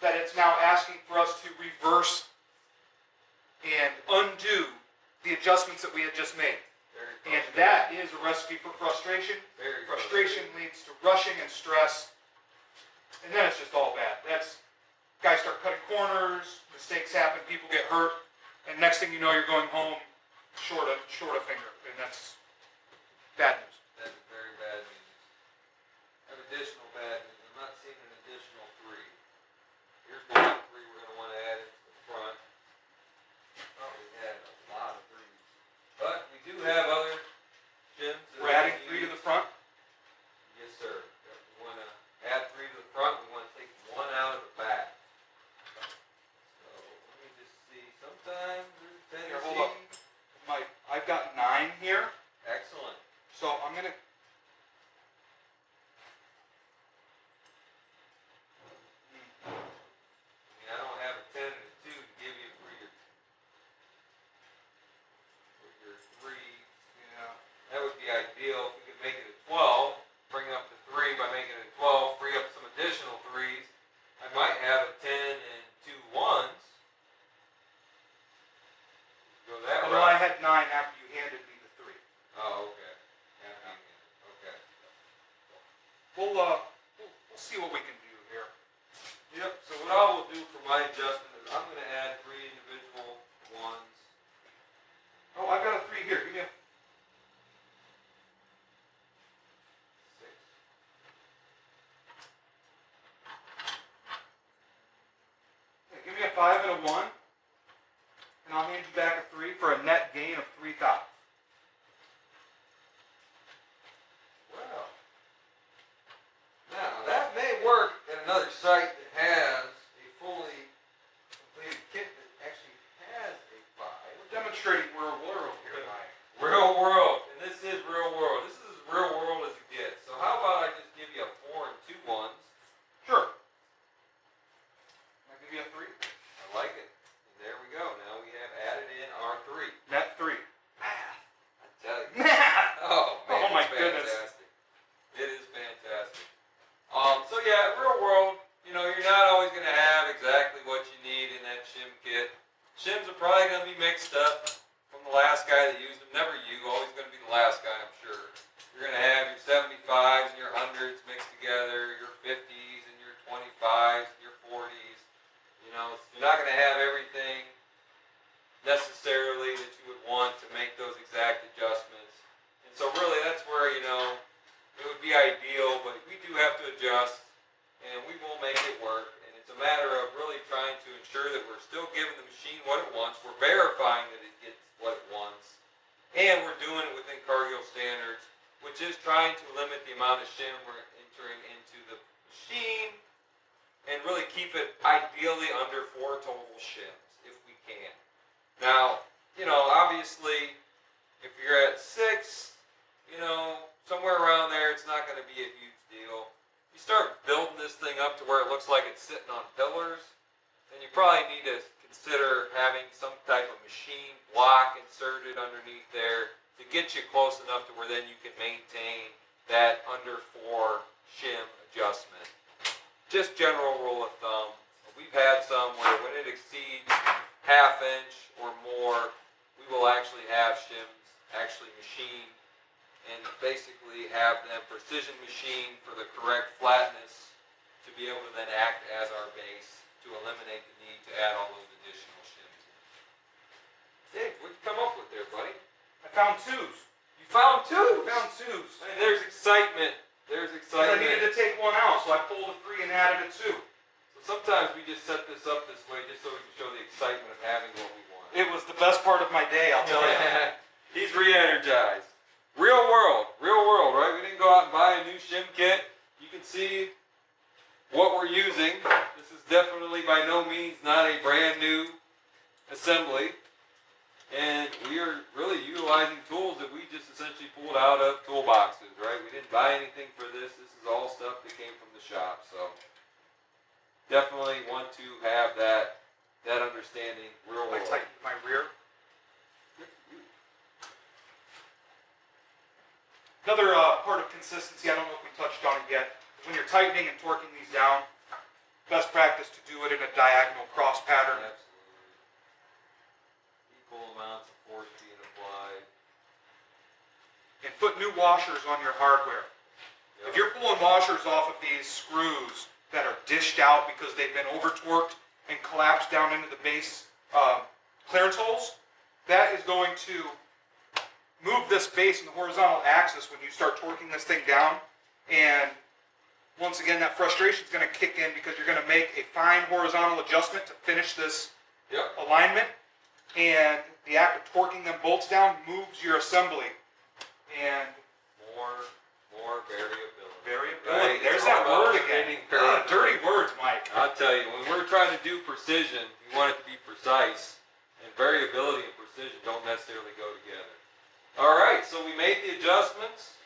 that it's now asking for us to reverse and undo the adjustments that we had just made. Very And that is a recipe for frustration. Very Frustration leads to rushing and stress, and then it's just all bad. That's guys start cutting corners, mistakes happen, people get hurt, and next thing you know, you're going home short a finger, and that's bad news. That's very bad news. I have additional bad news. I'm not seeing an additional 3. Here's one 3 we're going to want to add into the front. Oh, we had a lot of 3s. But we do have other shims. We're adding 3 to the front. Yes, sir. Yep, we want to add 3 to the front. We want to take 1 out of the back. So let me just see. Sometimes there's a tendency. Here, hold up. I've got 9 here, Excellent. so I'm gonna. I mean, I don't have a 10 and a 2 to give you for your 3. Yeah. That would be ideal if we could make it a 12, bring it up to 3 by making it a 12, free up some additional 3s. I might have a 10 and 2 1s. Go that Although I route. had 9 after you handed me the 3. Oh, okay. Okay. We'll see what we can do here. Yep. So what I will do for my adjustment is I'm going to add 3 individual 1s. Oh, I've got a 3 here. Give me a. 6. Give me a 5 and a 1, and I'll hand you back a 3 for a net gain of 3,000. Well, now that may work at another site that has a fully completed kit that actually has demonstrating real world here, Mike. Real world, and this is real world. This is as real world as it gets. So how about I just give you a 4 and 2 ones? Sure. I'll give you a 3. I like it. And there we go. Now we have added in our 3. Net 3. I tell you. Math! Oh man, Oh my it's goodness. fantastic. It is fantastic. So yeah, real world, you know, you're not always going to have exactly what you need in that shim kit. Shims are probably going to be mixed up from the last guy that used them. Never you, always going to be the last guy, I'm sure. You're going to have your 75s and your 100s mixed together, your 50s and your 25s and your 40s. You know, you're not going to have everything necessarily that you would want to make those exact adjustments. And so really that's where, you know, it would be ideal, but we do have to adjust, and we will make it work. And it's a matter of really trying to ensure that we're still giving the machine what it wants, we're verifying that it gets what it wants, and we're doing it within Cargill standards, which is trying to limit the amount of shim we're entering into the machine, and really keep it ideally under 4 total shims, if we can. Now, you know, obviously, if you're at 6, you know, somewhere around there, it's not going to be a huge deal. You start building this thing up to where it looks like it's sitting on pillars, then you probably need to consider having some type of machine block inserted underneath there to get you close enough to where then you can maintain that under 4 shim adjustment. Just general rule of thumb. We've had some where when it exceeds ½ inch or more, we will actually have shims actually machined and basically have them precision machined for the correct flatness to be able to then act as our base to eliminate the need to add all those additional shims in. Dave, what'd you come up with there, buddy? I found 2s. You found 2? I found 2s. Hey, there's excitement. There's I excitement. needed to take one out, so I pulled a 3 and added a 2. So sometimes we just set this up this way just so we can show the excitement of having what we want. It was the best part of my day, I'll tell you. He's re-energized. Real world, right? We didn't go out and buy a new shim kit. You can see what we're using. This is definitely by no means not a brand new assembly. And we are really utilizing tools that we just essentially pulled out of toolboxes, right? We didn't buy anything for this. This is all stuff that came from the shop. So definitely want to have that understanding real I world. tightened my rear. Another part of consistency, I don't know if we touched on it yet, is when you're tightening and torquing these down, best practice to do it in a diagonal cross pattern. Absolutely. Equal amounts of force being applied. And put new washers on your hardware. Yep. If you're pulling washers off of these screws that are dished out because they've been over-torqued and collapsed down into the base clearance holes, that is going to move this base in the horizontal axis when you start torquing this thing down. And once again, that frustration is going to kick in because you're going to make a fine horizontal adjustment to finish this alignment. And the act of torquing them bolts down moves your assembly. And more variability. variability. Right. There's It's that all word about again. creating variability. Dirty words, Mike. I'll tell you, when we're trying to do precision, we want it to be precise. And variability and precision don't necessarily go together. All right, so we made the adjustments.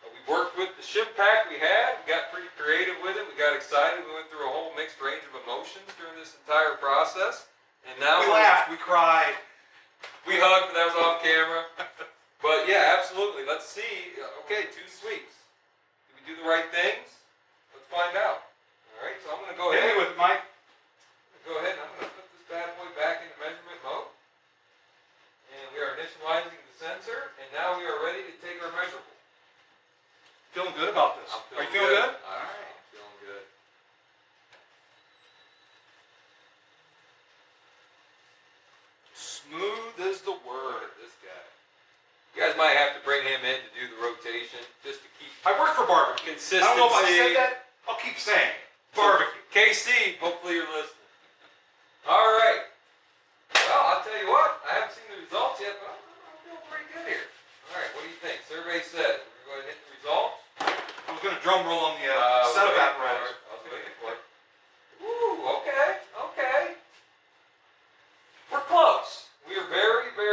We worked with the shim pack we had. We got pretty creative with it. We got excited. We went through a whole mixed range of emotions during this entire process. And now We laughed, we cried. we hugged, but that was off camera. But yeah, absolutely. Let's see. Okay, 2 sweeps. Did we do the right things? Let's find out. All right, so I'm going to go Hit ahead. me with it, Mike. Go ahead. I'm going to put this bad boy back into measurement mode. And we are initializing the sensor, and now we are ready to take our measurable. Feeling good about this. I'm Are you feeling good? All right, I'm feeling good. Smooth as the Look word. at this guy. You guys might have to bring him in to do the rotation, just to keep I work for barbecue. consistency. I don't know if I said that. I'll keep saying it. Barbecue. KC, hopefully you're listening. All right. Well, I'll tell you what. I haven't seen the results yet, but I'm feeling pretty good here. All right, what do you think? Survey says we're going to hit the results. I was going to drum roll on the I was setup waiting apparatus. for it. I was waiting for it. Ooh, okay. We're close. We are very, very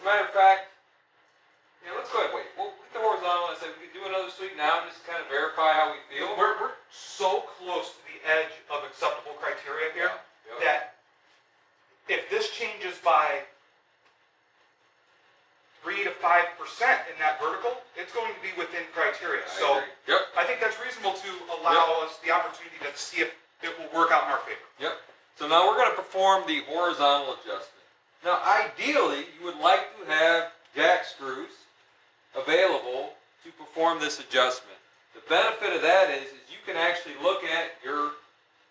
a matter of fact, let's go ahead and wait. We'll get the horizontal. I said we could do another sweep now and just kind of verify how we feel. We're so close to the edge of acceptable criteria here Yep. that if this changes by 3 to 5% in that vertical, it's going to be within criteria. I So agree. Yep. I think that's reasonable to allow us the opportunity to see if it will work out in our favor. Yep. So now we're going to perform the horizontal adjustment. Now, ideally, you would like to have jack screws available to perform this adjustment. The benefit of that is you can actually look at your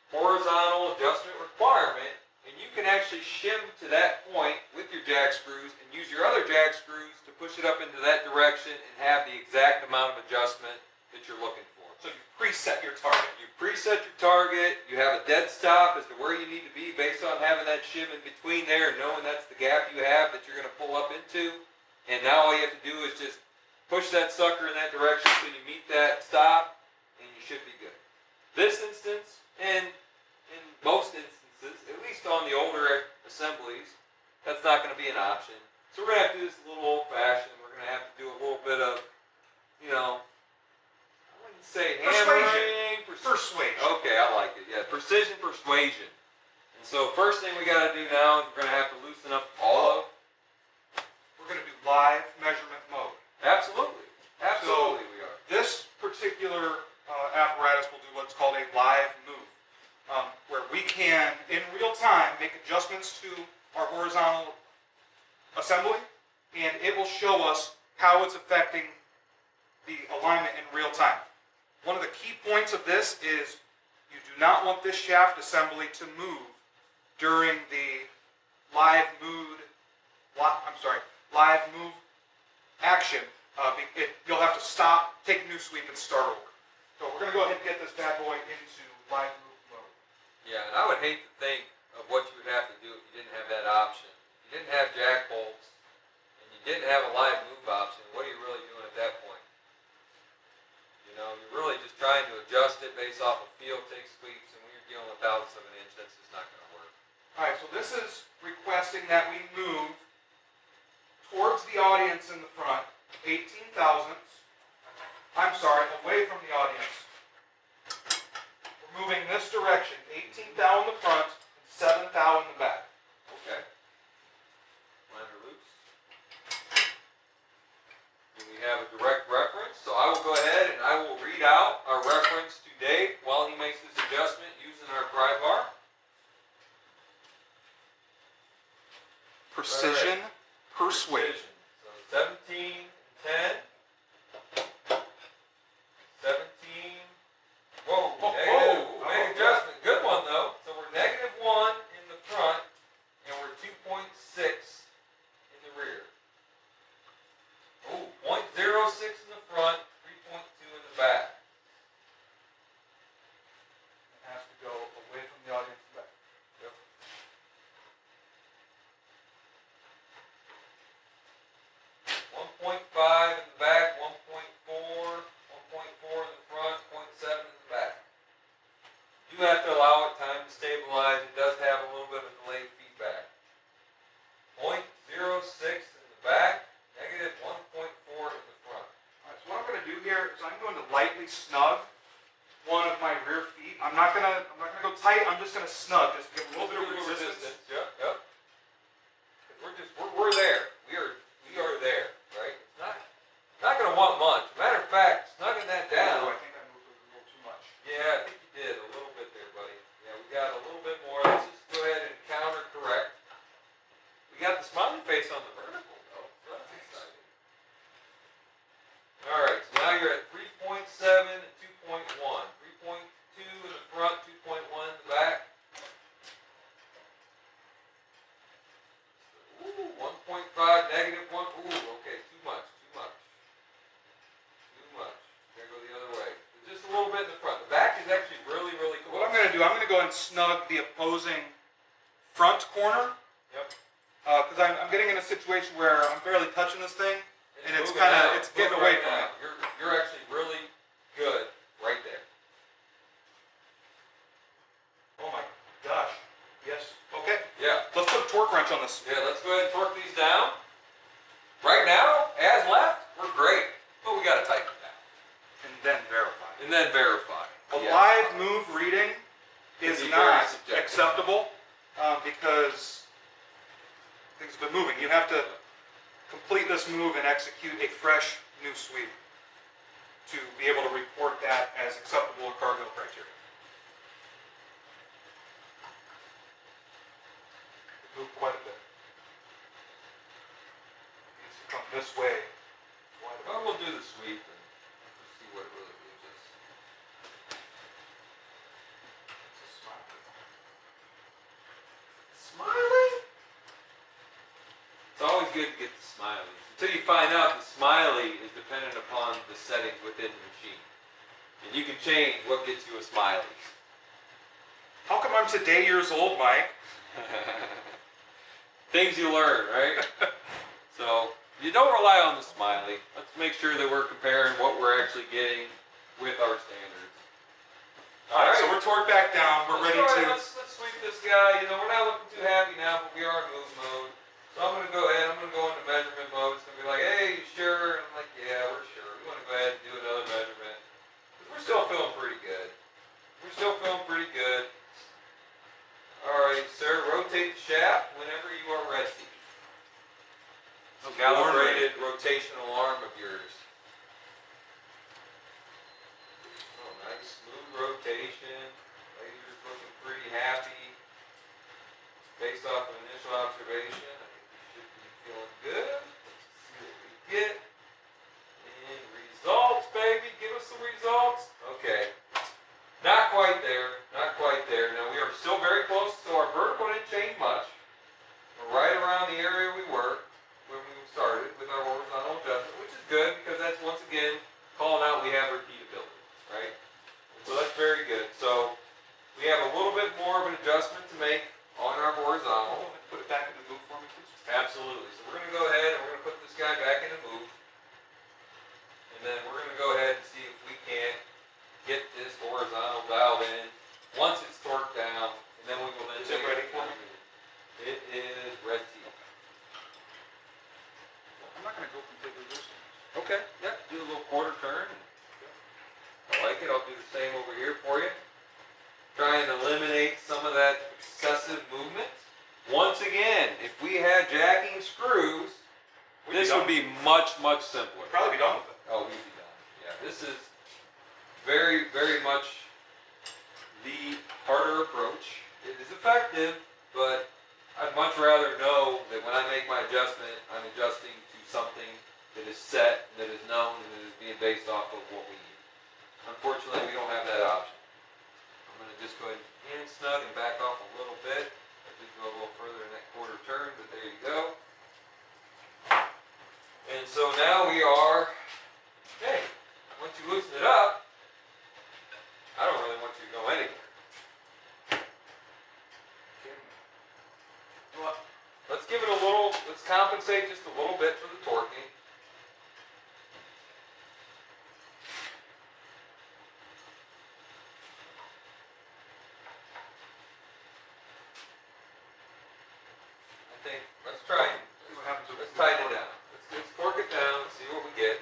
horizontal adjustment requirement, and you can actually shim to that point with your jack screws and use your other jack screws to push it up into that direction and have the exact amount of adjustment that you're looking for. So you preset your target. You preset your target, you have a dead stop as to where you need to be based on having that shim in between there and knowing that's the gap you have that you're going to pull up into. And now all you have to do is just push that sucker in that direction so you meet that stop, and you should be good. This instance, and in most instances, at least on the older assemblies, that's not going to be an option. So we're going to have to do this a little old-fashioned. We're going to have to do a little bit of, I wouldn't say hammering. Persuasion. Okay, I like it. Yeah, precision persuasion. And so first thing we got to do now is we're going to have to loosen up all of. We're going to do live measurement mode. Absolutely. Absolutely, we are. This particular apparatus will do what's called a live move, where we can, in real time, make adjustments to our horizontal assembly, and it will show us how it's affecting the alignment in real time. One of the key points of this is you do not want this shaft assembly to move during the live move action. You'll have to stop, take a new sweep, and start over. So we're going to go ahead and get this bad boy into live move mode. Yeah, and I would hate to think of what you would have to do if you didn't have that option. If you didn't have jack bolts, and you didn't have a live move option, what are you really doing at that point? You're really just trying to adjust it based off of feel, take sweeps, and when you're dealing with thousandths of an inch, that's just not going to work. All right, so this is requesting that we move towards the audience in the front, 18 thousandths. I'm sorry, away from the audience. We're moving this direction, 18 thou in the front, and 7 thou in the back. Okay. Liner loose. Do we have a direct reference? So I will go ahead and I will read out our reference to Dave while he makes this adjustment using our pry bar. Precision, persuasion. So 17, 10. 17. Whoa, negative. Big adjustment. Good one though. So we're -1 in the front and we're 2.6 in the rear. Oh, 0.06 in the front, 3.2 in the back. It has to go away from the audience and back. Yep. .5 in the back, 1.4, 1.4 in the front, 0.7 in the back. You have to allow it time to stabilize. It does have a little bit of delayed feedback. 0.06 in the back, -1.4 in the front. All right, so what I'm going to do here is I'm going to lightly snug one of my rear feet. I'm not going to go tight. I'm just going to snug, just give a little bit of resistance. Yep, yep. 'Cause we're there. We are there, right? It's not going to want much. Matter of fact, snugging that down. Oh, I think I moved it a little too much. Yeah, I think you did a little bit there, buddy. Yeah, we got a little bit more. Let's just go ahead and counter correct. We got the smiley face on the vertical, though. So that's exciting. All right, so now you're at 3.7 and 2.1. 3.2 in the front, 2.1 in the back. Ooh, 1.5, -1. Ooh, okay, too much. Gotta go the other way. Just a little bit in the front. The back is actually really, really cool. What I'm going to do, I'm going to go ahead and snug the opposing front corner. Yep. Because I'm getting in a situation where I'm barely touching this thing, and it's moving kind out. of, it's getting away from now. it. You're actually really good right there. Oh my gosh. Yes. Okay. Yeah. Let's put a torque wrench on this. Yeah, let's go ahead and torque these down. and then verify. A Yeah. live move reading is Can be not very subjective. acceptable because things have been moving. You have to complete this move and execute a fresh new sweep to be able to report that as acceptable to Cargill criteria. It moved quite a bit. It needs to come this way quite a bit. Well, we'll do the sweep and we'll see what it really gives us. It's a smile. Smiley? It's always good to get the smiley. Until you find out the smiley is dependent upon the settings within the machine. And you can change what gets you a smiley. How come I'm today years old, Mike? Things you learn, right? So, you don't rely on the smiley. Let's make sure that we're comparing what we're actually getting with our standards. All right, so we're torqued back down. We're ready to. Let's sweep this guy. You know, we're not looking too happy now, but we are in move mode. So I'm going to go ahead. I'm going to go into measurement mode. It's going to be like, hey, you sure? And I'm like, yeah, we're sure. We want to go ahead and do another measurement. We're still feeling pretty good. We're still feeling pretty good. All right, sir. Rotate the shaft whenever you are ready. Calibrated rotational arm of yours. Oh, nice smooth rotation. Laser's looking pretty happy. Based off of initial observation, I think we should be feeling good. Let's see what we get. And results, baby. Give us some results. Okay. Not quite there. Not quite there. Now, we are still very close, so our vertical didn't change much. We're right around the area we were when we started with our horizontal adjustment, which is good because that's, once again, calling out we have repeatability, right? So that's very good. So we have a little bit more of an adjustment to make on our horizontal. Put it back in the move for me, please. Absolutely. So we're going to go ahead and we're going to put this guy back in the move. And then we're going to go ahead and see if we can't get this horizontal dialed in once it's torqued down. And then we will then Is it ready for me? It is ready. I'm not going to go completely loose. Okay. Yep. Do a little quarter turn. I like it. I'll do the same over here for you. Try and eliminate some of that excessive movement. Once again, if we had jacking screws, this would be much, much simpler. Probably be done with it. Oh, we'd be done. Yeah, this is very, very much the harder approach. It is effective, but I'd much rather know that when I make my adjustment, I'm adjusting to something that is set, that is known, and that is being based off of what we need. Unfortunately, we don't have that option. I'm going to just go ahead and snug and back off a little bit. I did go a little further in that quarter turn, but there you go. And so now we are, okay, once you loosen it up, I don't really want you to go anywhere. Let's give it a little, let's compensate just a little bit for the torquing. I think, let's try it. See what happens with Let's tighten it down. Let's torque it down and see what we get.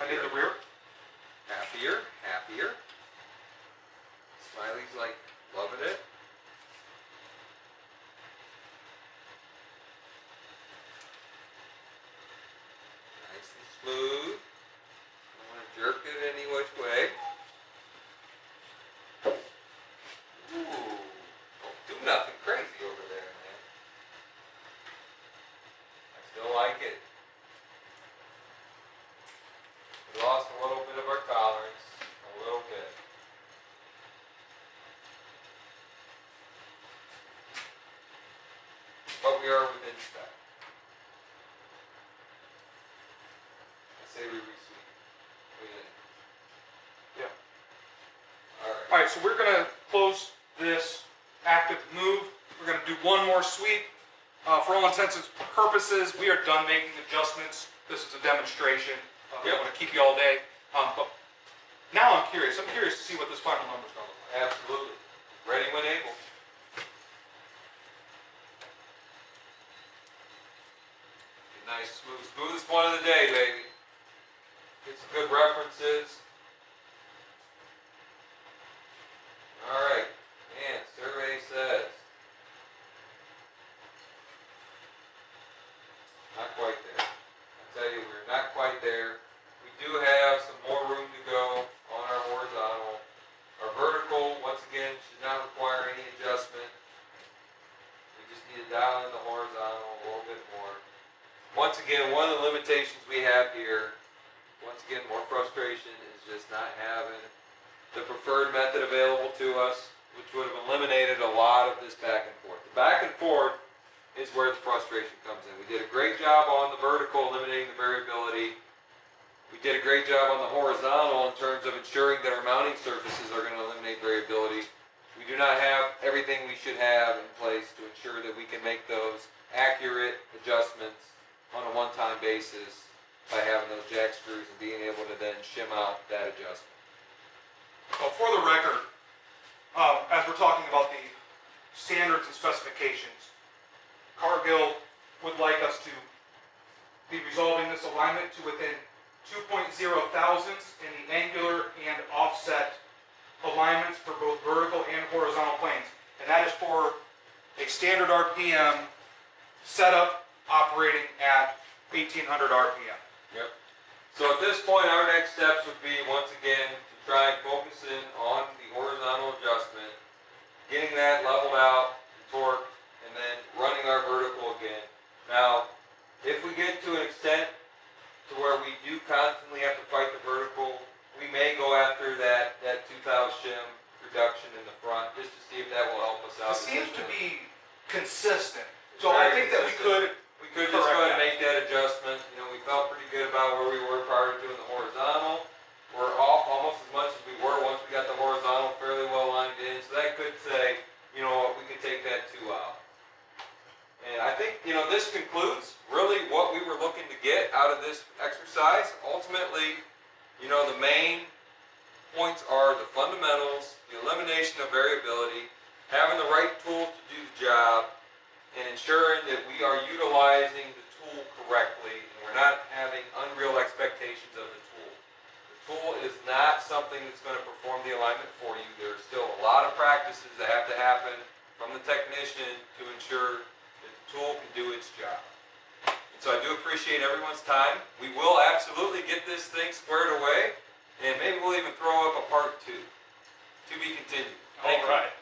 I need the rear. Happier, happier. Smiley's like loving it. Nice and smooth. Don't want to jerk it any which way. Ooh, don't do nothing crazy over there, man. I still like it. We lost a little bit of our tolerance, a little bit. But we are within spec. I say we resweep. Yeah. Alright. All right, so we're going to close this active move. We're going to do one more sweep. For all intents and purposes, we are done making adjustments. This is a demonstration. I don't want to keep you all day. But now I'm curious. I'm curious to see what this final number is going to look like. Absolutely. Ready when able. should not require any adjustment. We just need to dial in the horizontal a little bit more. Once again, one of the limitations we have here, once again, more frustration, is just not having the preferred method available to us, which would have eliminated a lot of this back and forth. The back and forth is where the frustration comes in. We did a great job on the vertical, eliminating the variability. We did a great job on the horizontal in terms of ensuring that our mounting surfaces are going to eliminate variability. We do not have everything we should have in place to ensure that we can make those accurate adjustments on a one-time basis by having those jack screws and being able to then shim out that adjustment. Well, for the record, as we're talking about the standards and specifications, Cargill would like us to be resolving this alignment to within 2.0 thousandths in the angular and offset alignments for both vertical and horizontal planes. And that is for a standard RPM setup operating at 1800 RPM. Yep. So at this point, our next steps would be, once again, to try and focus in on the horizontal adjustment, getting that leveled out, torqued, and then running our vertical again. Now, if we get to an extent to where we do constantly have to fight the vertical, we may go after that 2000 shim reduction in the front, just to see if that will help us out. It seems to be consistent. So I think that we could just go ahead and make that adjustment. You know, we felt pretty good about where we were prior to doing the horizontal. We're off almost as much as we were once we got the horizontal fairly well lined in. So that could say, you know what, we could take that 2 out. And I think, you know, this concludes really what we were looking to get out of this exercise. Ultimately, you know, the main points are the fundamentals, the elimination of variability, having the right tool to do the job, and ensuring that we are utilizing the tool correctly and we're not having unreal expectations of the tool. The tool is not something that's going to perform the alignment for you. There's still a lot of practices that have to happen from the technician to ensure that the tool can do its job. And so I do appreciate everyone's time. We will absolutely get this thing squared away, and maybe we'll even throw up a part 2. To be continued. All right.